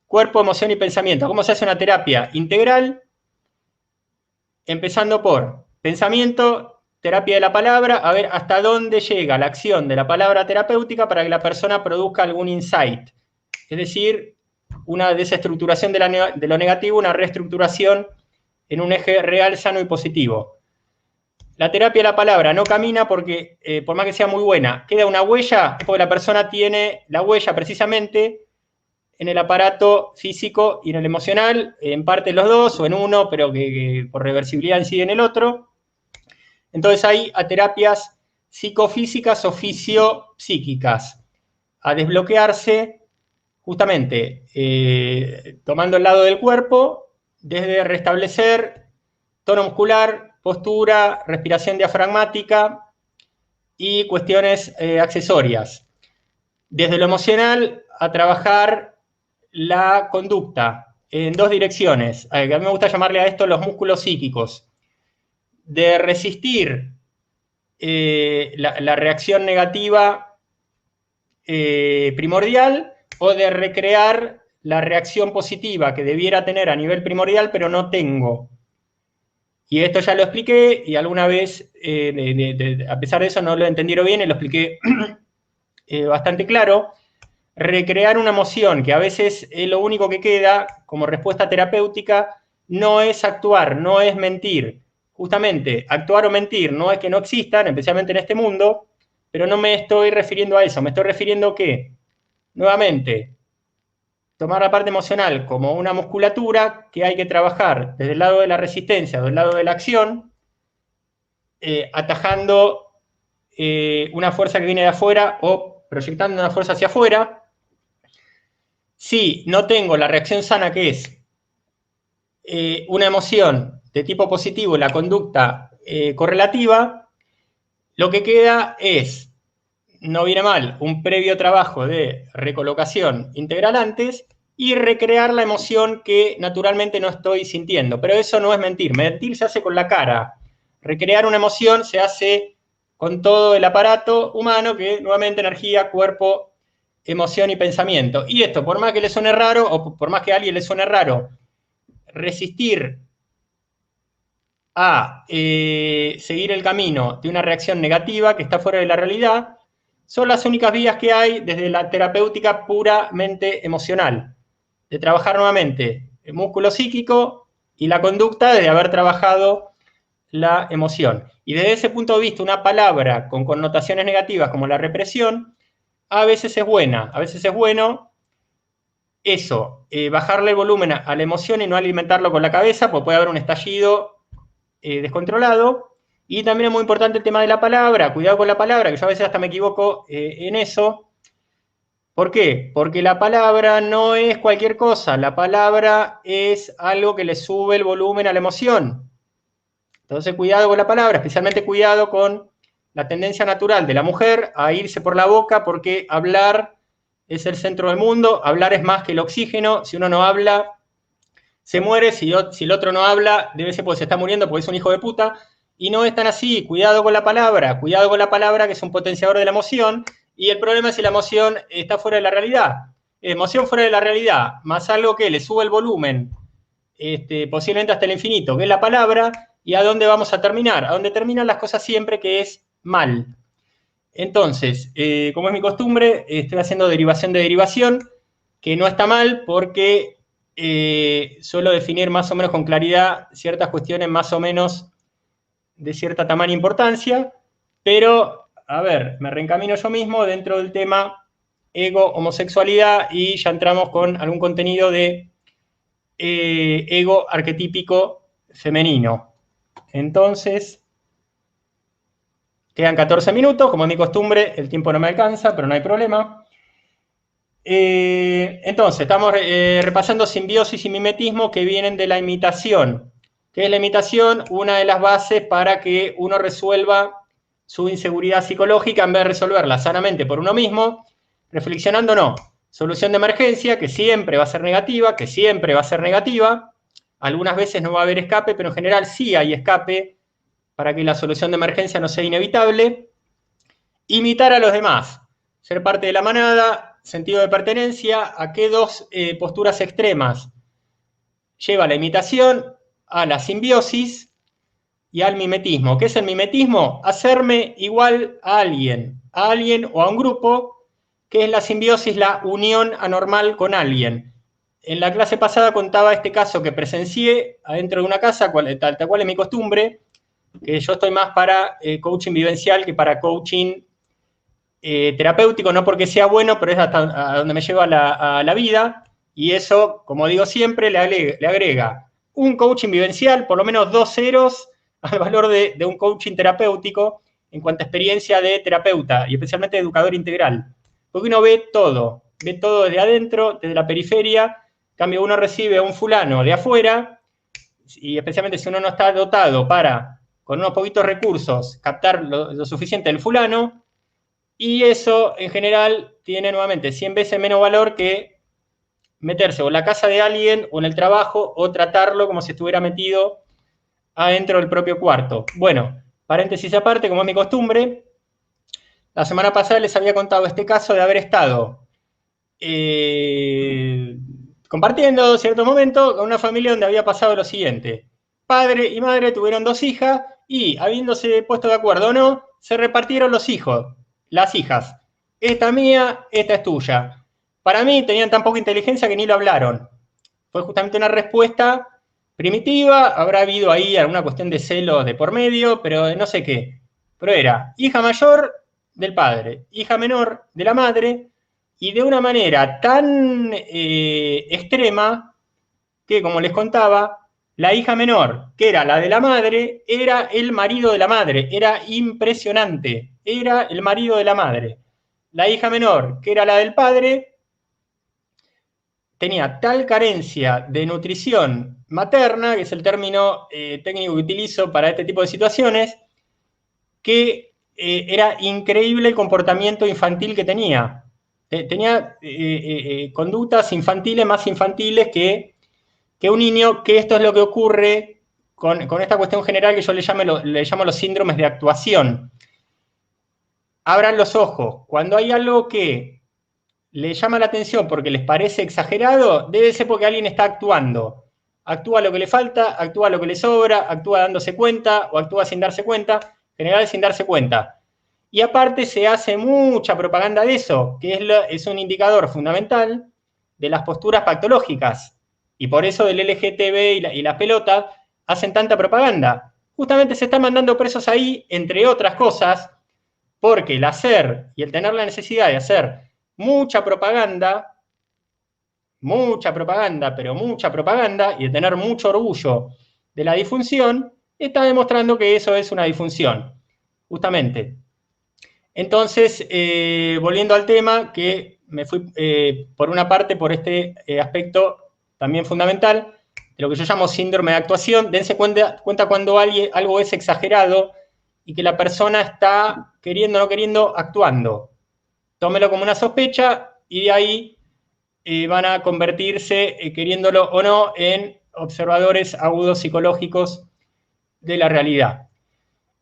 Cuerpo, emoción y pensamiento. ¿Cómo se hace una terapia integral? Empezando por pensamiento, terapia de la palabra, a ver hasta dónde llega la acción de la palabra terapéutica para que la persona produzca algún insight. Es decir, una desestructuración de lo negativo, una reestructuración en un eje real, sano y positivo. La terapia de la palabra no camina porque, por más que sea muy buena, queda una huella, porque la persona tiene la huella precisamente en el aparato físico y en el emocional, en parte los dos, o en uno, pero que por reversibilidad incide en el otro. Entonces hay a terapias psicofísicas o fisiopsíquicas, a desbloquearse justamente tomando el lado del cuerpo, desde restablecer tono muscular, postura, respiración diafragmática y cuestiones accesorias. Desde lo emocional, a trabajar la conducta en 2 direcciones. A mí me gusta llamarle a esto los músculos psíquicos. De resistir la reacción negativa primordial, o de recrear la reacción positiva que debiera tener a nivel primordial, pero no tengo. Y esto ya lo expliqué, y alguna vez, a pesar de eso, no lo entendieron bien, y lo expliqué bastante claro. Recrear una emoción, que a veces es lo único que queda como respuesta terapéutica, no es actuar, no es mentir. Justamente, actuar o mentir no es que no existan, especialmente en este mundo, pero no me estoy refiriendo a eso. Me estoy refiriendo que, nuevamente, tomar la parte emocional como una musculatura que hay que trabajar desde el lado de la resistencia, del lado de la acción, atajando una fuerza que viene de afuera o proyectando una fuerza hacia afuera. Si no tengo la reacción sana, que es una emoción de tipo positivo y la conducta correlativa, lo que queda es, no viene mal, un previo trabajo de recolocación integral antes, y recrear la emoción que naturalmente no estoy sintiendo. Pero eso no es mentir. Mentir se hace con la cara. Recrear una emoción se hace con todo el aparato humano, que nuevamente energía, cuerpo, emoción y pensamiento. Y esto, por más que le suene raro, o por más que a alguien le suene raro, resistir a seguir el camino de una reacción negativa que está fuera de la realidad, son las únicas vías que hay desde la terapéutica puramente emocional, de trabajar nuevamente el músculo psíquico y la conducta desde haber trabajado la emoción. Y desde ese punto de vista, una palabra con connotaciones negativas como la represión, a veces es buena, a veces es bueno eso, bajarle el volumen a la emoción y no alimentarlo con la cabeza, porque puede haber un estallido descontrolado. Y también es muy importante el tema de la palabra, cuidado con la palabra, que yo a veces hasta me equivoco en eso. ¿Por qué? Porque la palabra no es cualquier cosa, la palabra es algo que le sube el volumen a la emoción. Entonces, cuidado con la palabra, especialmente cuidado con la tendencia natural de la mujer a irse por la boca, porque hablar es el centro del mundo, hablar es más que el oxígeno, si uno no habla, se muere, si el otro no habla, debe ser porque se está muriendo, porque es un hijo de puta, y no es tan así, cuidado con la palabra, que es un potenciador de la emoción, y el problema es si la emoción está fuera de la realidad. Emoción fuera de la realidad, más algo que le sube el volumen, posiblemente hasta el infinito, que es la palabra, y a dónde vamos a terminar, a dónde terminan las cosas siempre, que es mal. Entonces, como es mi costumbre, estoy haciendo derivación de derivación, que no está mal porque suelo definir más o menos con claridad ciertas cuestiones más o menos de cierta tamaña importancia, pero, a ver, me reencamino yo mismo dentro del tema ego, homosexualidad, y ya entramos con algún contenido de ego arquetípico femenino. Entonces, quedan 14 minutos, como es mi costumbre, el tiempo no me alcanza, pero no hay problema. Entonces, estamos repasando simbiosis y mimetismo que vienen de la imitación. ¿Qué es la imitación? Una de las bases para que uno resuelva su inseguridad psicológica en vez de resolverla sanamente por uno mismo, reflexionando no. Solución de emergencia, que siempre va a ser negativa, Algunas veces no va a haber escape, pero en general sí hay escape para que la solución de emergencia no sea inevitable. Imitar a los demás, ser parte de la manada, sentido de pertenencia. ¿A qué dos posturas extremas lleva la imitación? A la simbiosis y al mimetismo. ¿Qué es el mimetismo? Hacerme igual a alguien o a un grupo. ¿Qué es la simbiosis? La unión anormal con alguien. En la clase pasada contaba este caso que presencié adentro de una casa, tal cual es mi costumbre, que yo estoy más para coaching vivencial que para coaching terapéutico, no porque sea bueno, pero es hasta a donde me lleva a la vida, y eso, como digo siempre, le agrega un coaching vivencial, por lo menos 2 ceros al valor de un coaching terapéutico en cuanto a experiencia de terapeuta, y especialmente de educador integral. Porque uno ve todo desde adentro, desde la periferia. En cambio, uno recibe a un fulano de afuera, y especialmente si uno no está dotado para, con unos poquitos recursos, captar lo suficiente del fulano, y eso, en general, tiene nuevamente 100 veces menos valor que meterse o en la casa de alguien o en el trabajo o tratarlo como si estuviera metido adentro del propio cuarto. Bueno, paréntesis aparte, como es mi costumbre, la semana pasada les había contado este caso de haber estado compartiendo cierto momento con una familia donde había pasado lo siguiente. Padre y madre tuvieron 2 hijas y, habiéndose puesto de acuerdo o no, se repartieron los hijos, las hijas. Esta mía, esta es tuya. Para mí tenían tan poca inteligencia que ni lo hablaron. Fue justamente una respuesta primitiva, habrá habido ahí alguna cuestión de celos de por medio, pero no sé qué. Pero era hija mayor del padre, hija menor de la madre, y de una manera tan extrema que, como les contaba, la hija menor, que era la de la madre, era el marido de la madre. Era impresionante. Era el marido de la madre. La hija menor, que era la del padre, tenía tal carencia de nutrición materna, que es el término técnico que utilizo para este tipo de situaciones, que era increíble el comportamiento infantil que tenía. tenía conductas infantiles, más infantiles que un niño, que esto es lo que ocurre con esta cuestión general que yo le llamo los síndromes de actuación. Abran los ojos. Cuando hay algo que le llama la atención porque les parece exagerado, debe ser porque alguien está actuando. Actúa lo que le falta, actúa lo que le sobra, actúa dándose cuenta o actúa sin darse cuenta, en general sin darse cuenta. Y aparte se hace mucha propaganda de eso, que es un indicador fundamental de las posturas patológicas. Y por eso del LGTB y la pelota hacen tanta propaganda. Justamente se están mandando presos ahí, entre otras cosas, porque el hacer y el tener la necesidad de hacer mucha propaganda, pero mucha propaganda, y de tener mucho orgullo de la disfunción, está demostrando que eso es una disfunción, justamente. Entonces, volviendo al tema, que me fui por una parte por este aspecto también fundamental, de lo que yo llamo síndrome de actuación. Dense cuenta cuando algo es exagerado y que la persona está queriendo o no queriendo actuando. Tómelo como una sospecha y de ahí van a convertirse, queriéndolo o no, en observadores agudos psicológicos de la realidad.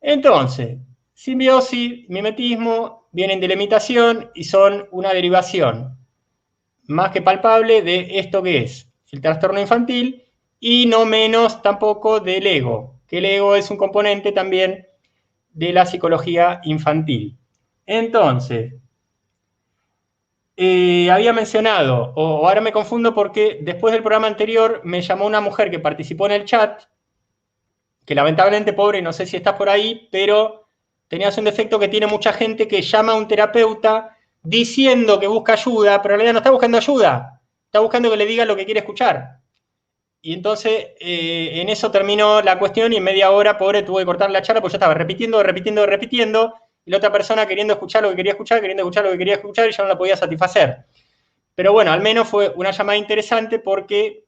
Entonces, simbiosis, mimetismo, vienen de la imitación y son una derivación más que palpable de esto que es el trastorno infantil y no menos tampoco del ego, que el ego es un componente también de la psicología infantil. Entonces, había mencionado, o ahora me confundo porque después del programa anterior me llamó una mujer que participó en el chat, que lamentablemente, pobre, no sé si estás por ahí, pero tenías un defecto que tiene mucha gente que llama a un terapeuta diciendo que busca ayuda, pero en realidad no está buscando ayuda, está buscando que le diga lo que quiere escuchar. Y entonces en eso terminó la cuestión y en media hora, pobre, tuve que cortar la charla porque yo estaba repitiendo, y la otra persona queriendo escuchar lo que quería escuchar, y yo no la podía satisfacer. Pero bueno, al menos fue una llamada interesante porque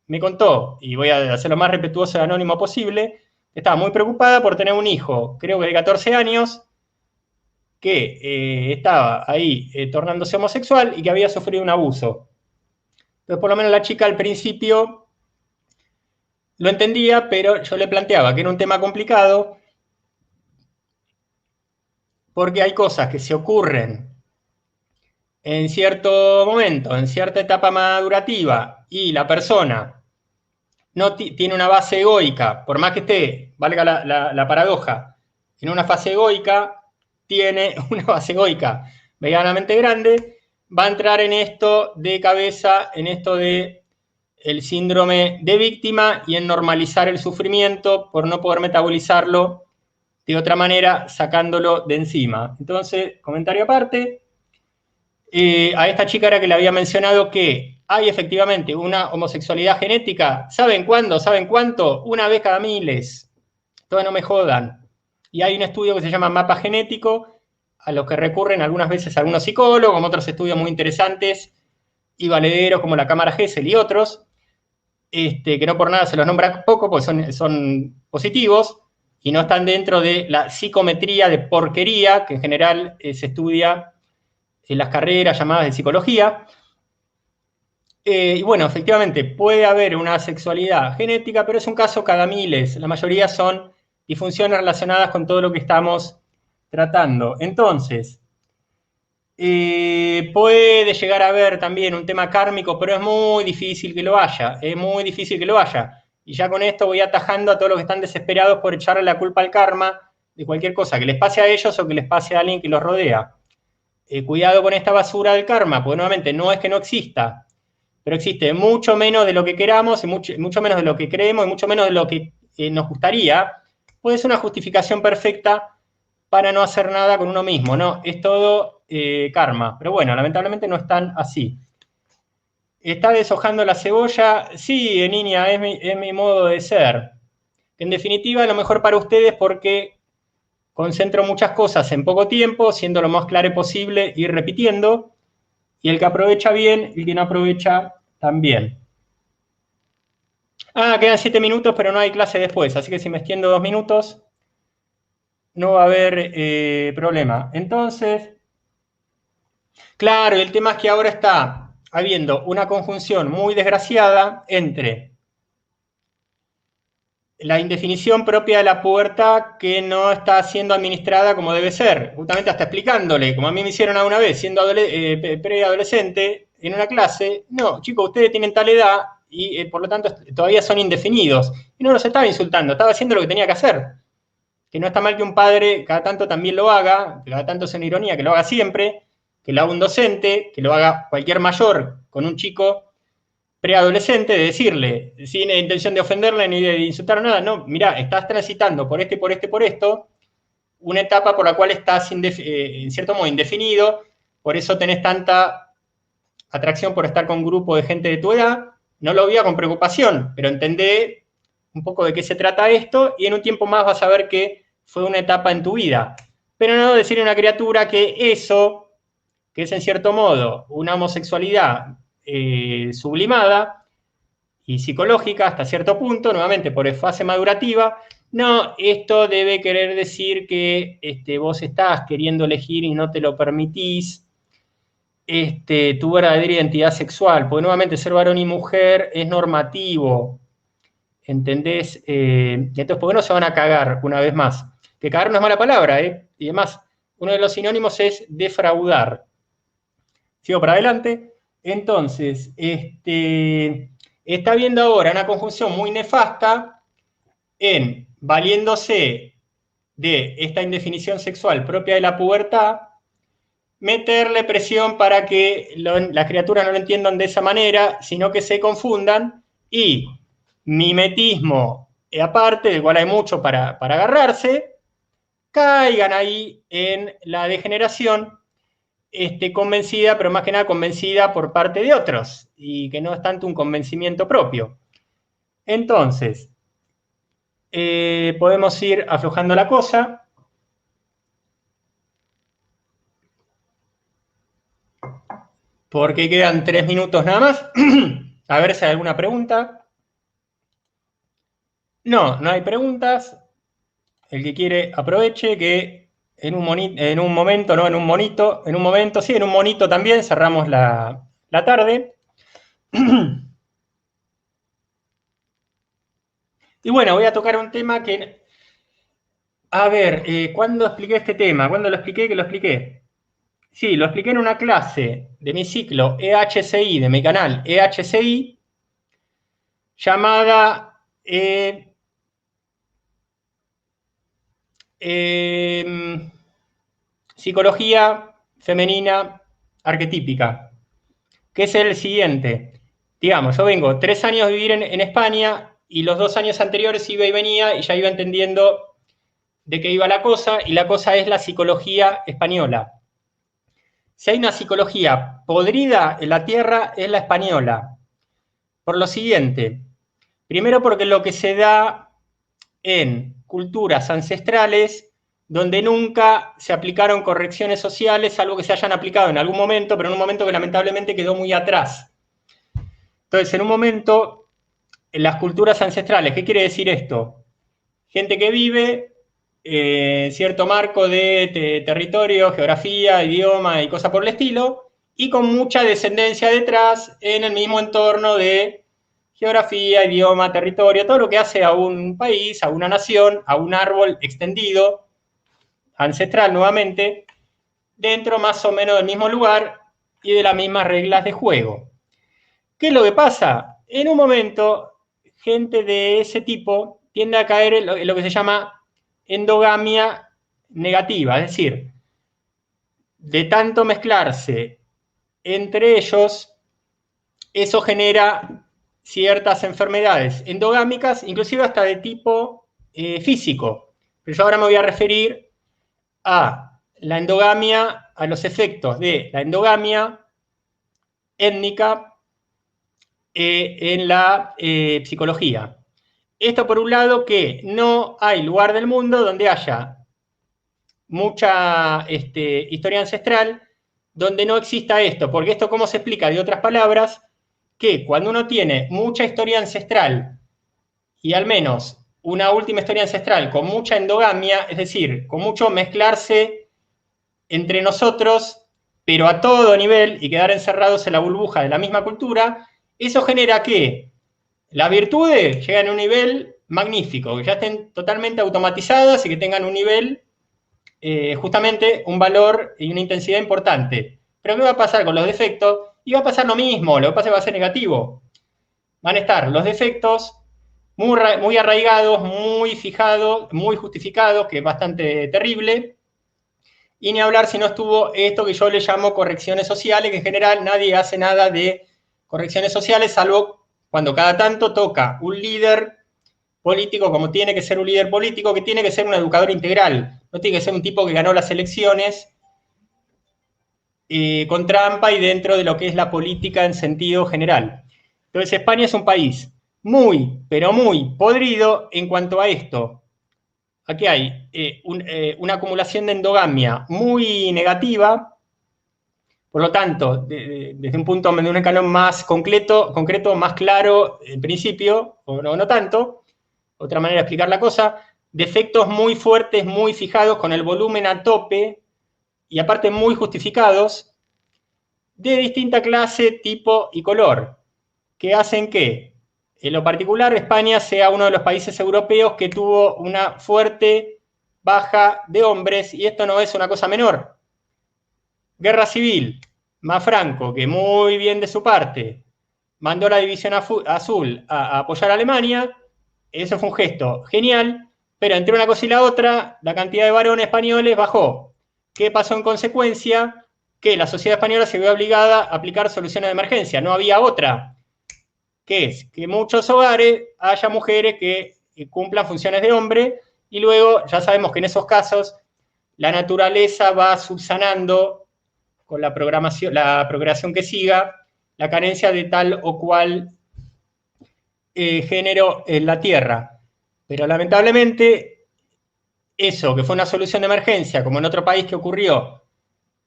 me contó, y voy a hacer lo más respetuoso y anónimo posible, que estaba muy preocupada por tener un hijo, creo que de 14 años, que estaba ahí tornándose homosexual y que había sufrido un abuso. Entonces, por lo menos la chica al principio lo entendía, pero yo le planteaba que era un tema complicado porque hay cosas que se ocurren en cierto momento, en cierta etapa madurativa, y la persona no tiene una base egoica, por más que esté, valga la paradoja, en una fase egoica, tiene una base egoica medianamente grande, va a entrar en esto de cabeza, en esto de el síndrome de víctima y en normalizar el sufrimiento por no poder metabolizarlo de otra manera, sacándolo de encima. Entonces, comentario aparte, a esta chica era que le había mencionado que hay efectivamente una homosexualidad genética. ¿Saben cuándo? ¿Saben cuánto? Una vez cada miles. Todavía no me jodan. Y hay un estudio que se llama mapa genético, a los que recurren algunas veces algunos psicólogos, como otros estudios muy interesantes y valederos como la Cámara Gesell y otros, que no por nada se los nombra poco, porque son positivos y no están dentro de la psicometría de porquería que en general se estudia en las carreras llamadas de psicología. Y bueno, efectivamente, puede haber una sexualidad genética, pero es un caso cada miles. La mayoría son disfunciones relacionadas con todo lo que estamos tratando. Entonces, puede llegar a haber también un tema kármico, pero es muy difícil que lo haya. Es muy difícil que lo haya. Y ya con esto voy atajando a todos los que están desesperados por echarle la culpa al karma de cualquier cosa que les pase a ellos o que les pase a alguien que los rodea. Cuidado con esta basura del karma, porque nuevamente no es que no exista, pero existe mucho menos de lo que queramos, y mucho menos de lo que creemos, y mucho menos de lo que nos gustaría. Puede ser una justificación perfecta para no hacer nada con uno mismo, ¿no? Es todo karma. Pero bueno, lamentablemente no es tan así. ¿Está deshojando la cebolla? Sí, niña, es mi modo de ser. En definitiva, lo mejor para ustedes porque concentro muchas cosas en poco tiempo, siendo lo más claro posible, ir repitiendo, y el que aprovecha bien, y el que no aprovecha también. Quedan 7 minutos, pero no hay clase después, así que si me extiendo 2 minutos, no va a haber problema. Entonces, Claro, el tema es que ahora está habiendo una conjunción muy desgraciada entre la indefinición propia de la pubertad que no está siendo administrada como debe ser, justamente hasta explicándole, como a mí me hicieron alguna vez, siendo preadolescente, en una clase, no, chicos, ustedes tienen tal edad y por lo tanto todavía son indefinidos. Y no los estaba insultando, estaba haciendo lo que tenía que hacer. Que no está mal que un padre cada tanto también lo haga, que cada tanto es una ironía, que lo haga siempre, que lo haga un docente, que lo haga cualquier mayor con un chico preadolescente, de decirle, sin intención de ofenderle ni de insultar nada, no, mira, estás transitando por este, por este, por esto, una etapa por la cual estás en cierto modo indefinido, por eso tenés tanta atracción por estar con un grupo de gente de tu edad, no lo veía con preocupación, pero entendé un poco de qué se trata esto y en un tiempo más vas a ver que fue una etapa en tu vida. Pero no decirle a una criatura que eso, que es en cierto modo una homosexualidad sublimada y psicológica hasta cierto punto, nuevamente por fase madurativa, no, esto debe querer decir que vos estás queriendo elegir y no te lo permitís, tu verdadera identidad sexual, porque nuevamente ser varón y mujer es normativo, ¿entendés? Entonces, ¿por qué no se van a cagar una vez más? Que cagar no es mala palabra, ¿eh? Y además, uno de los sinónimos es defraudar. Sigo para adelante. Entonces, está habiendo ahora una conjunción muy nefasta en valiéndose de esta indefinición sexual propia de la pubertad, meterle presión para que las criaturas no lo entiendan de esa manera, sino que se confundan y mimetismo aparte, del cual hay mucho para agarrarse, caigan ahí en la degeneración convencida, pero más que nada convencida por parte de otros, y que no es tanto un convencimiento propio. Entonces, podemos ir aflojando la cosa. Porque quedan 3 minutos nada más. A ver si hay alguna pregunta. No, no hay preguntas. El que quiere aproveche que en un momento, no, en un monito, en un momento, sí, en un monito también cerramos la tarde. Y bueno, voy a tocar un tema que, a ver, ¿cuándo expliqué este tema? ¿Cuándo lo expliqué? ¿Que lo expliqué? Sí, lo expliqué en una clase de mi ciclo EHCI, de mi canal EHCI, llamada psicología femenina arquetípica, que es el siguiente. Digamos, yo vengo 3 años de vivir en España y los 2 años anteriores iba y venía y ya iba entendiendo de qué iba la cosa, y la cosa es la psicología española. Si hay una psicología podrida en la tierra, es la española. Por lo siguiente, primero porque lo que se da en culturas ancestrales donde nunca se aplicaron correcciones sociales, salvo que se hayan aplicado en algún momento, pero en un momento que lamentablemente quedó muy atrás. Entonces, en un momento, en las culturas ancestrales, ¿qué quiere decir esto? Gente que vive cierto marco de territorio, geografía, idioma y cosas por el estilo, y con mucha descendencia detrás en el mismo entorno de geografía, idioma, territorio, todo lo que hace a un país, a una nación, a un árbol extendido, ancestral nuevamente, dentro más o menos del mismo lugar y de las mismas reglas de juego. ¿Qué es lo que pasa? En un momento, gente de ese tipo tiende a caer en lo que se llama endogamia negativa, es decir, de tanto mezclarse entre ellos, eso genera ciertas enfermedades endogámicas, inclusive hasta de tipo físico. Pero yo ahora me voy a referir a la endogamia, a los efectos de la endogamia étnica en la psicología. Esto por un lado, que no hay lugar del mundo donde haya mucha historia ancestral donde no exista esto, porque esto cómo se explica de otras palabras, que cuando uno tiene mucha historia ancestral y al menos una última historia ancestral con mucha endogamia, es decir, con mucho mezclarse entre nosotros pero a todo nivel, y quedar encerrados en la burbuja de la misma cultura, eso genera que las virtudes lleguen a un nivel magnífico, que ya estén totalmente automatizadas y que tengan un nivel, justamente, un valor y una intensidad importante. Pero ¿qué va a pasar con los defectos? Y va a pasar lo mismo, lo que pasa es que va a ser negativo. Van a estar los defectos muy arraigados, muy fijados, muy justificados, que es bastante terrible, y ni hablar si no estuvo esto que yo le llamo correcciones sociales, que en general nadie hace nada de correcciones sociales, salvo cuando cada tanto toca un líder político, como tiene que ser un líder político, que tiene que ser un educador integral, no tiene que ser un tipo que ganó las elecciones con trampa y dentro de lo que es la política en sentido general. Entonces España es un país muy, pero muy podrido en cuanto a esto. Aquí hay una acumulación de endogamia muy negativa, por lo tanto, desde un punto de un escalón más concreto, más claro, en principio, o no tanto, otra manera de explicar la cosa, defectos muy fuertes, muy fijados, con el volumen a tope, y aparte muy justificados, de distinta clase, tipo y color, que hacen que, en lo particular, España sea uno de los países europeos que tuvo una fuerte baja de hombres, y esto no es una cosa menor. Guerra civil, más Franco, que muy bien de su parte, mandó la división azul a apoyar a Alemania, eso fue un gesto genial, pero entre una cosa y la otra, la cantidad de varones españoles bajó. ¿Qué pasó en consecuencia? Que la sociedad española se vio obligada a aplicar soluciones de emergencia, no había otra, que es que en muchos hogares haya mujeres que cumplan funciones de hombre, y luego ya sabemos que en esos casos la naturaleza va subsanando con la procreación que siga, la carencia de tal o cual género en la Tierra. Pero lamentablemente, eso, que fue una solución de emergencia, como en otro país que ocurrió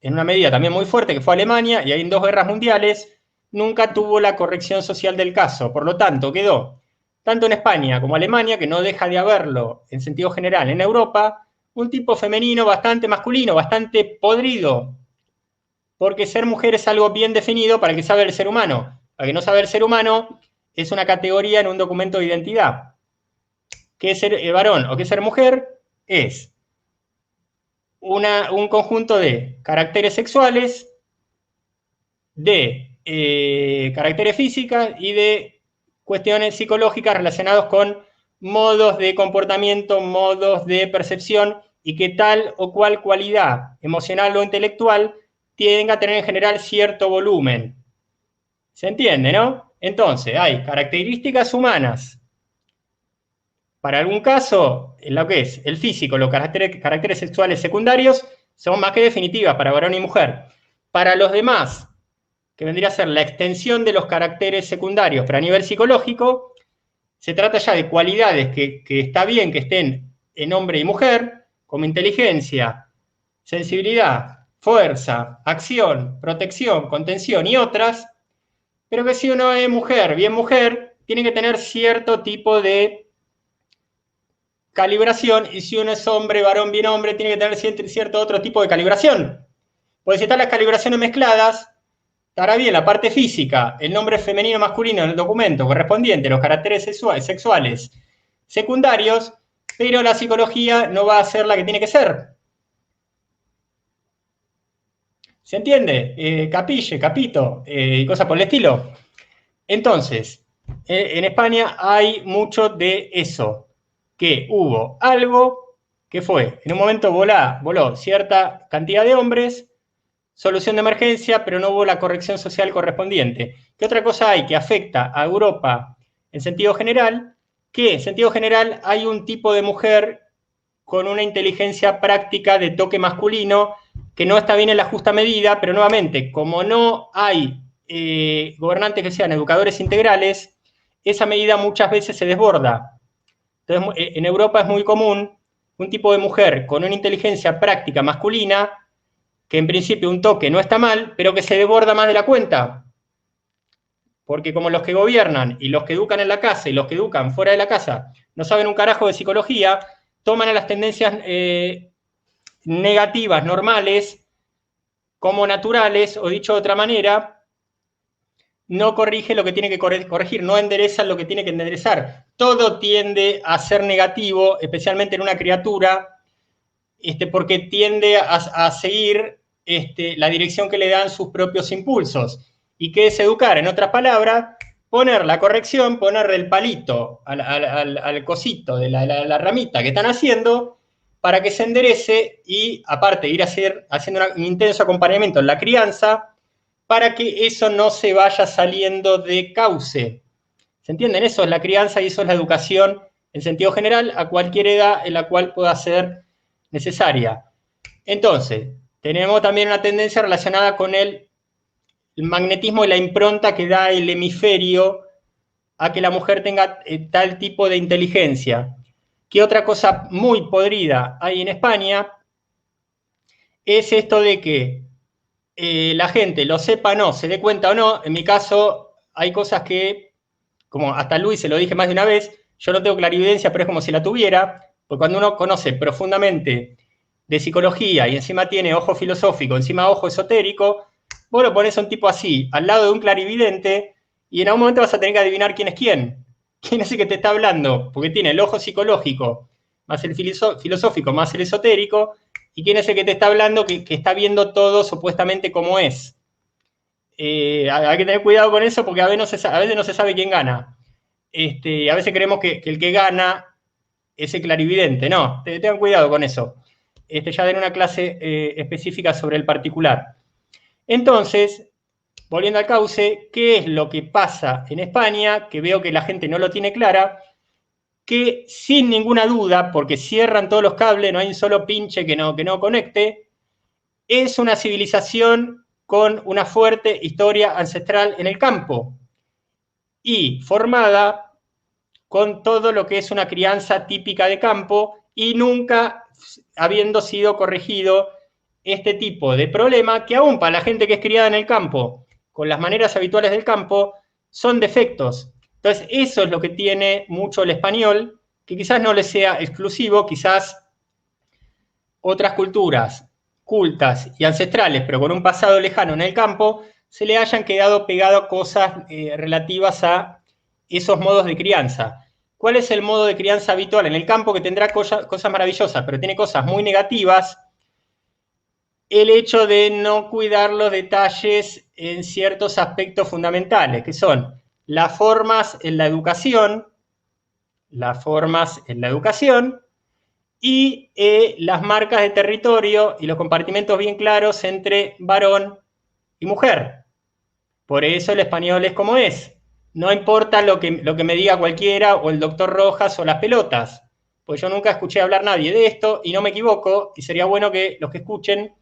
en una medida también muy fuerte, que fue Alemania, y hay en 2 guerras mundiales, nunca tuvo la corrección social del caso. Por lo tanto, quedó, tanto en España como en Alemania, que no deja de haberlo en sentido general en Europa, un tipo femenino bastante masculino, bastante podrido, porque ser mujer es algo bien definido para el que sabe el ser humano. Para el que no sabe el ser humano, es una categoría en un documento de identidad. ¿Qué es ser varón o qué es ser mujer? Es un conjunto de caracteres sexuales, de caracteres físicos y de cuestiones psicológicas relacionadas con modos de comportamiento, modos de percepción, y que tal o cual cualidad emocional o intelectual tienden a tener en general cierto volumen. ¿Se entiende, no? Entonces, hay características humanas. Para algún caso, en lo que es el físico, los caracteres sexuales secundarios son más que definitivas para varón y mujer. Para los demás, que vendría a ser la extensión de los caracteres secundarios, pero a nivel psicológico, se trata ya de cualidades que está bien que estén en hombre y mujer, como inteligencia, sensibilidad, fuerza, acción, protección, contención y otras, pero que si uno es mujer, bien mujer, tiene que tener cierto tipo de calibración, y si uno es hombre, varón, bien hombre, tiene que tener cierto otro tipo de calibración. Porque si están las calibraciones mezcladas, estará bien la parte física, el nombre femenino masculino en el documento correspondiente, los caracteres sexuales secundarios, pero la psicología no va a ser la que tiene que ser. ¿Se entiende? Capille, capito, y cosas por el estilo. Entonces, en España hay mucho de eso, que hubo algo que fue, en un momento voló cierta cantidad de hombres, solución de emergencia, pero no hubo la corrección social correspondiente. ¿Qué otra cosa hay que afecta a Europa en sentido general? Que en sentido general hay un tipo de mujer con una inteligencia práctica de toque masculino que no está bien en la justa medida, pero nuevamente, como no hay gobernantes que sean educadores integrales, esa medida muchas veces se desborda. Entonces, en Europa es muy común un tipo de mujer con una inteligencia práctica masculina, que en principio un toque no está mal, pero que se desborda más de la cuenta. Porque como los que gobiernan y los que educan en la casa y los que educan fuera de la casa no saben un carajo de psicología, toman a las tendencias negativas, normales, como naturales, o dicho de otra manera, no corrige lo que tiene que corregir, no endereza lo que tiene que enderezar. Todo tiende a ser negativo, especialmente en una criatura, porque tiende a seguir la dirección que le dan sus propios impulsos. ¿Y qué es educar? En otras palabras, poner la corrección, poner el palito al cosito de la ramita que están haciendo para que se enderece y, aparte, ir haciendo un intenso acompañamiento en la crianza para que eso no se vaya saliendo de cauce. ¿Se entienden? Eso es la crianza y eso es la educación en sentido general a cualquier edad en la cual pueda ser necesaria. Entonces, tenemos también una tendencia relacionada con el magnetismo y la impronta que da el hemisferio a que la mujer tenga tal tipo de inteligencia. ¿Qué otra cosa muy podrida hay en España? Es esto de que la gente lo sepa o no, se dé cuenta o no. En mi caso, hay cosas que, como hasta Luis se lo dije más de una vez, yo no tengo clarividencia, pero es como si la tuviera, porque cuando uno conoce profundamente de psicología y encima tiene ojo filosófico, encima ojo esotérico, vos lo pones a un tipo así, al lado de un clarividente, y en algún momento vas a tener que adivinar quién es quién. ¿Quién es el que te está hablando? Porque tiene el ojo psicológico, más el filosófico, más el esotérico, y quién es el que te está hablando que está viendo todo supuestamente como es. Hay que tener cuidado con eso porque a veces no se sabe quién gana. A veces creemos que el que gana es el clarividente. No, tengan cuidado con eso. Ya den una clase específica sobre el particular. Entonces, volviendo al cauce, ¿qué es lo que pasa en España? Que veo que la gente no lo tiene clara, que sin ninguna duda, porque cierran todos los cables, no hay un solo pinche que no conecte, es una civilización con una fuerte historia ancestral en el campo y formada con todo lo que es una crianza típica de campo y nunca habiendo sido corregido este tipo de problema que aún para la gente que es criada en el campo, con las maneras habituales del campo, son defectos. Entonces, eso es lo que tiene mucho el español, que quizás no le sea exclusivo, quizás otras culturas cultas y ancestrales, pero con un pasado lejano en el campo, se le hayan quedado pegado cosas relativas a esos modos de crianza. ¿Cuál es el modo de crianza habitual en el campo que tendrá cosas maravillosas, pero tiene cosas muy negativas? El hecho de no cuidar los detalles en ciertos aspectos fundamentales, que son las formas en la educación, y las marcas de territorio y los compartimentos bien claros entre varón y mujer. Por eso el español es como es. No importa lo que me diga cualquiera, o el doctor Rojas, o las pelotas, pues yo nunca escuché hablar a nadie de esto, y no me equivoco, y sería bueno que los que escuchen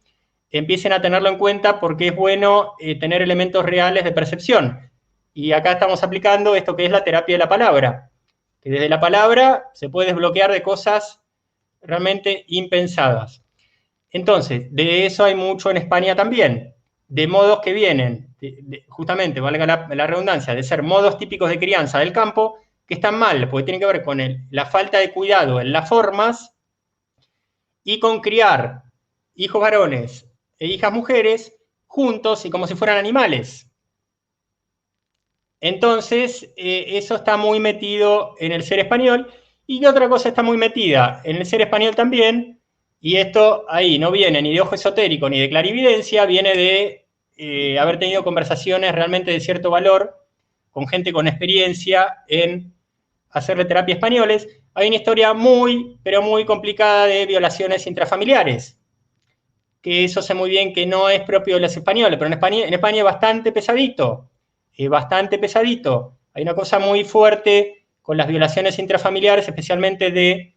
empiecen a tenerlo en cuenta, porque es bueno tener elementos reales de percepción. Y acá estamos aplicando esto que es la terapia de la palabra, que desde la palabra se puede desbloquear de cosas realmente impensadas. Entonces, de eso hay mucho en España también, de modos que vienen, justamente, valga la redundancia, de ser modos típicos de crianza del campo, que están mal, porque tienen que ver con la falta de cuidado en las formas y con criar hijos varones e hijas mujeres juntos y como si fueran animales. Entonces, eso está muy metido en el ser español. ¿Y qué otra cosa está muy metida en el ser español también? Y esto ahí no viene ni de ojo esotérico ni de clarividencia, viene de haber tenido conversaciones realmente de cierto valor con gente con experiencia en hacerle terapia españoles. Hay una historia muy, pero muy complicada de violaciones intrafamiliares, que eso sé muy bien que no es propio de los españoles, pero en España es bastante pesadito, bastante pesadito. Hay una cosa muy fuerte con las violaciones intrafamiliares, especialmente de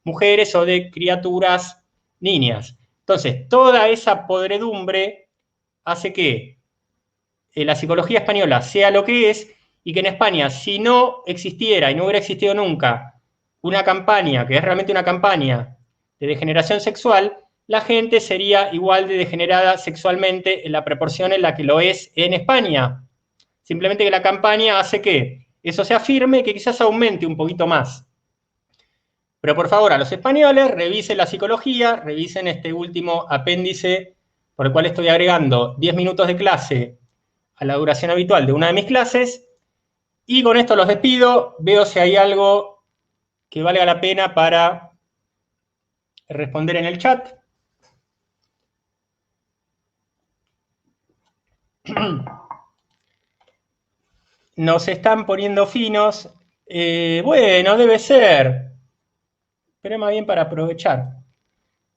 mujeres o de criaturas niñas. Entonces, toda esa podredumbre hace que la psicología española sea lo que es, y que en España, si no existiera y no hubiera existido nunca una campaña, que es realmente una campaña de degeneración sexual, la gente sería igual de degenerada sexualmente en la proporción en la que lo es en España. Simplemente que la campaña hace que eso se afirme y que quizás aumente un poquito más. Pero por favor, a los españoles, revisen la psicología, revisen este último apéndice por el cual estoy agregando 10 minutos de clase a la duración habitual de una de mis clases, y con esto los despido, veo si hay algo que valga la pena para responder en el chat. Nos están poniendo finos. Bueno, debe ser, pero más bien para aprovechar.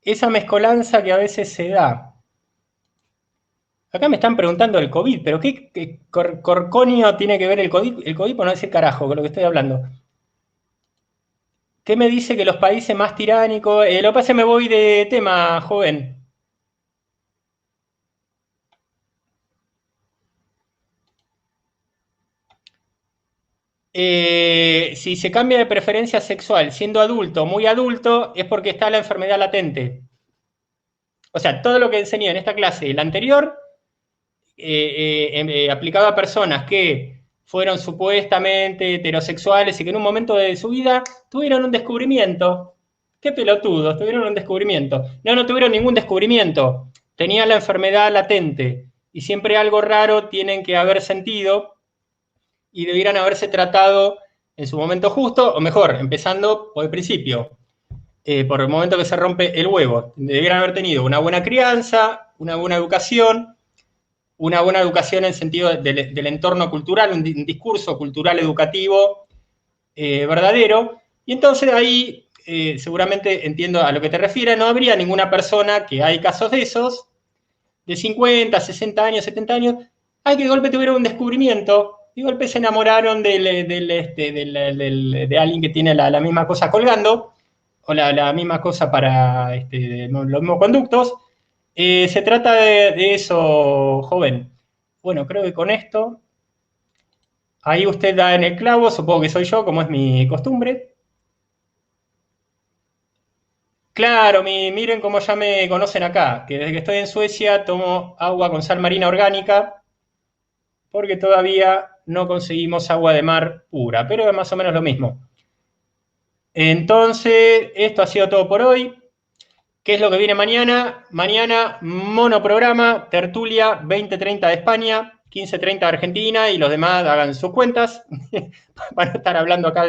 Esa mezcolanza que a veces se da. Acá me están preguntando del COVID, pero ¿qué corconio tiene que ver el COVID? El COVID por no decir carajo, con lo que estoy hablando. ¿Qué me dice que los países más tiránicos? Lo que pasa es que me voy de tema, joven. Si se cambia de preferencia sexual siendo adulto, muy adulto, es porque está la enfermedad latente. O sea, todo lo que enseñé en esta clase y la anterior, aplicado a personas que fueron supuestamente heterosexuales y que en un momento de su vida tuvieron un descubrimiento. Qué pelotudos, tuvieron un descubrimiento. No, no tuvieron ningún descubrimiento. Tenían la enfermedad latente y siempre algo raro tienen que haber sentido y debieran haberse tratado en su momento justo, o mejor, empezando por el principio, por el momento que se rompe el huevo. Debieran haber tenido una buena crianza, una buena educación en el sentido del entorno cultural, un discurso cultural educativo verdadero, y entonces ahí seguramente entiendo a lo que te refieres, no habría ninguna persona, que hay casos de esos, de 50, 60 años, 70 años, que de golpe tuvieron un descubrimiento, de golpe se enamoraron de alguien que tiene la misma cosa colgando, o la misma cosa para los mismos conductos. Se trata de eso, joven. Bueno, creo que con esto, ahí usted da en el clavo, supongo que soy yo, como es mi costumbre. Claro, miren cómo ya me conocen acá, que desde que estoy en Suecia tomo agua con sal marina orgánica, porque todavía no conseguimos agua de mar pura, pero es más o menos lo mismo. Entonces, esto ha sido todo por hoy. ¿Qué es lo que viene mañana? Mañana, monoprograma, tertulia 20:30 de España, 15:30 de Argentina, y los demás hagan sus cuentas. Van a estar hablando acá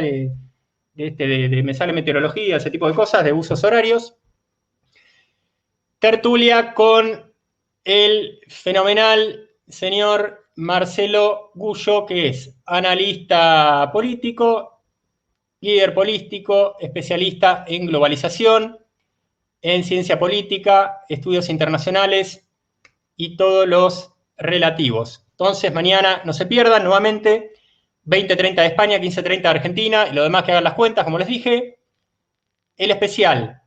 me sale meteorología, ese tipo de cosas, de usos horarios. Tertulia con el fenomenal señor Marcelo Gullo, que es analista político, líder político, especialista en globalización, en ciencia política, estudios internacionales y todos los relativos. Entonces, mañana no se pierdan nuevamente, 20:30 de España, 15:30 de Argentina, y lo demás que hagan las cuentas, como les dije. El especial,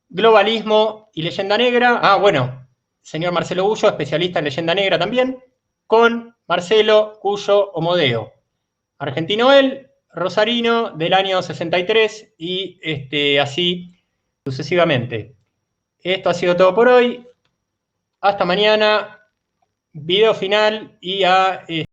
globalismo y leyenda negra. Bueno, señor Marcelo Gullo, especialista en leyenda negra también, con Marcelo Gullo Omodeo. Argentino él, rosarino, del año 63, y así sucesivamente. Esto ha sido todo por hoy. Hasta mañana. Video final y a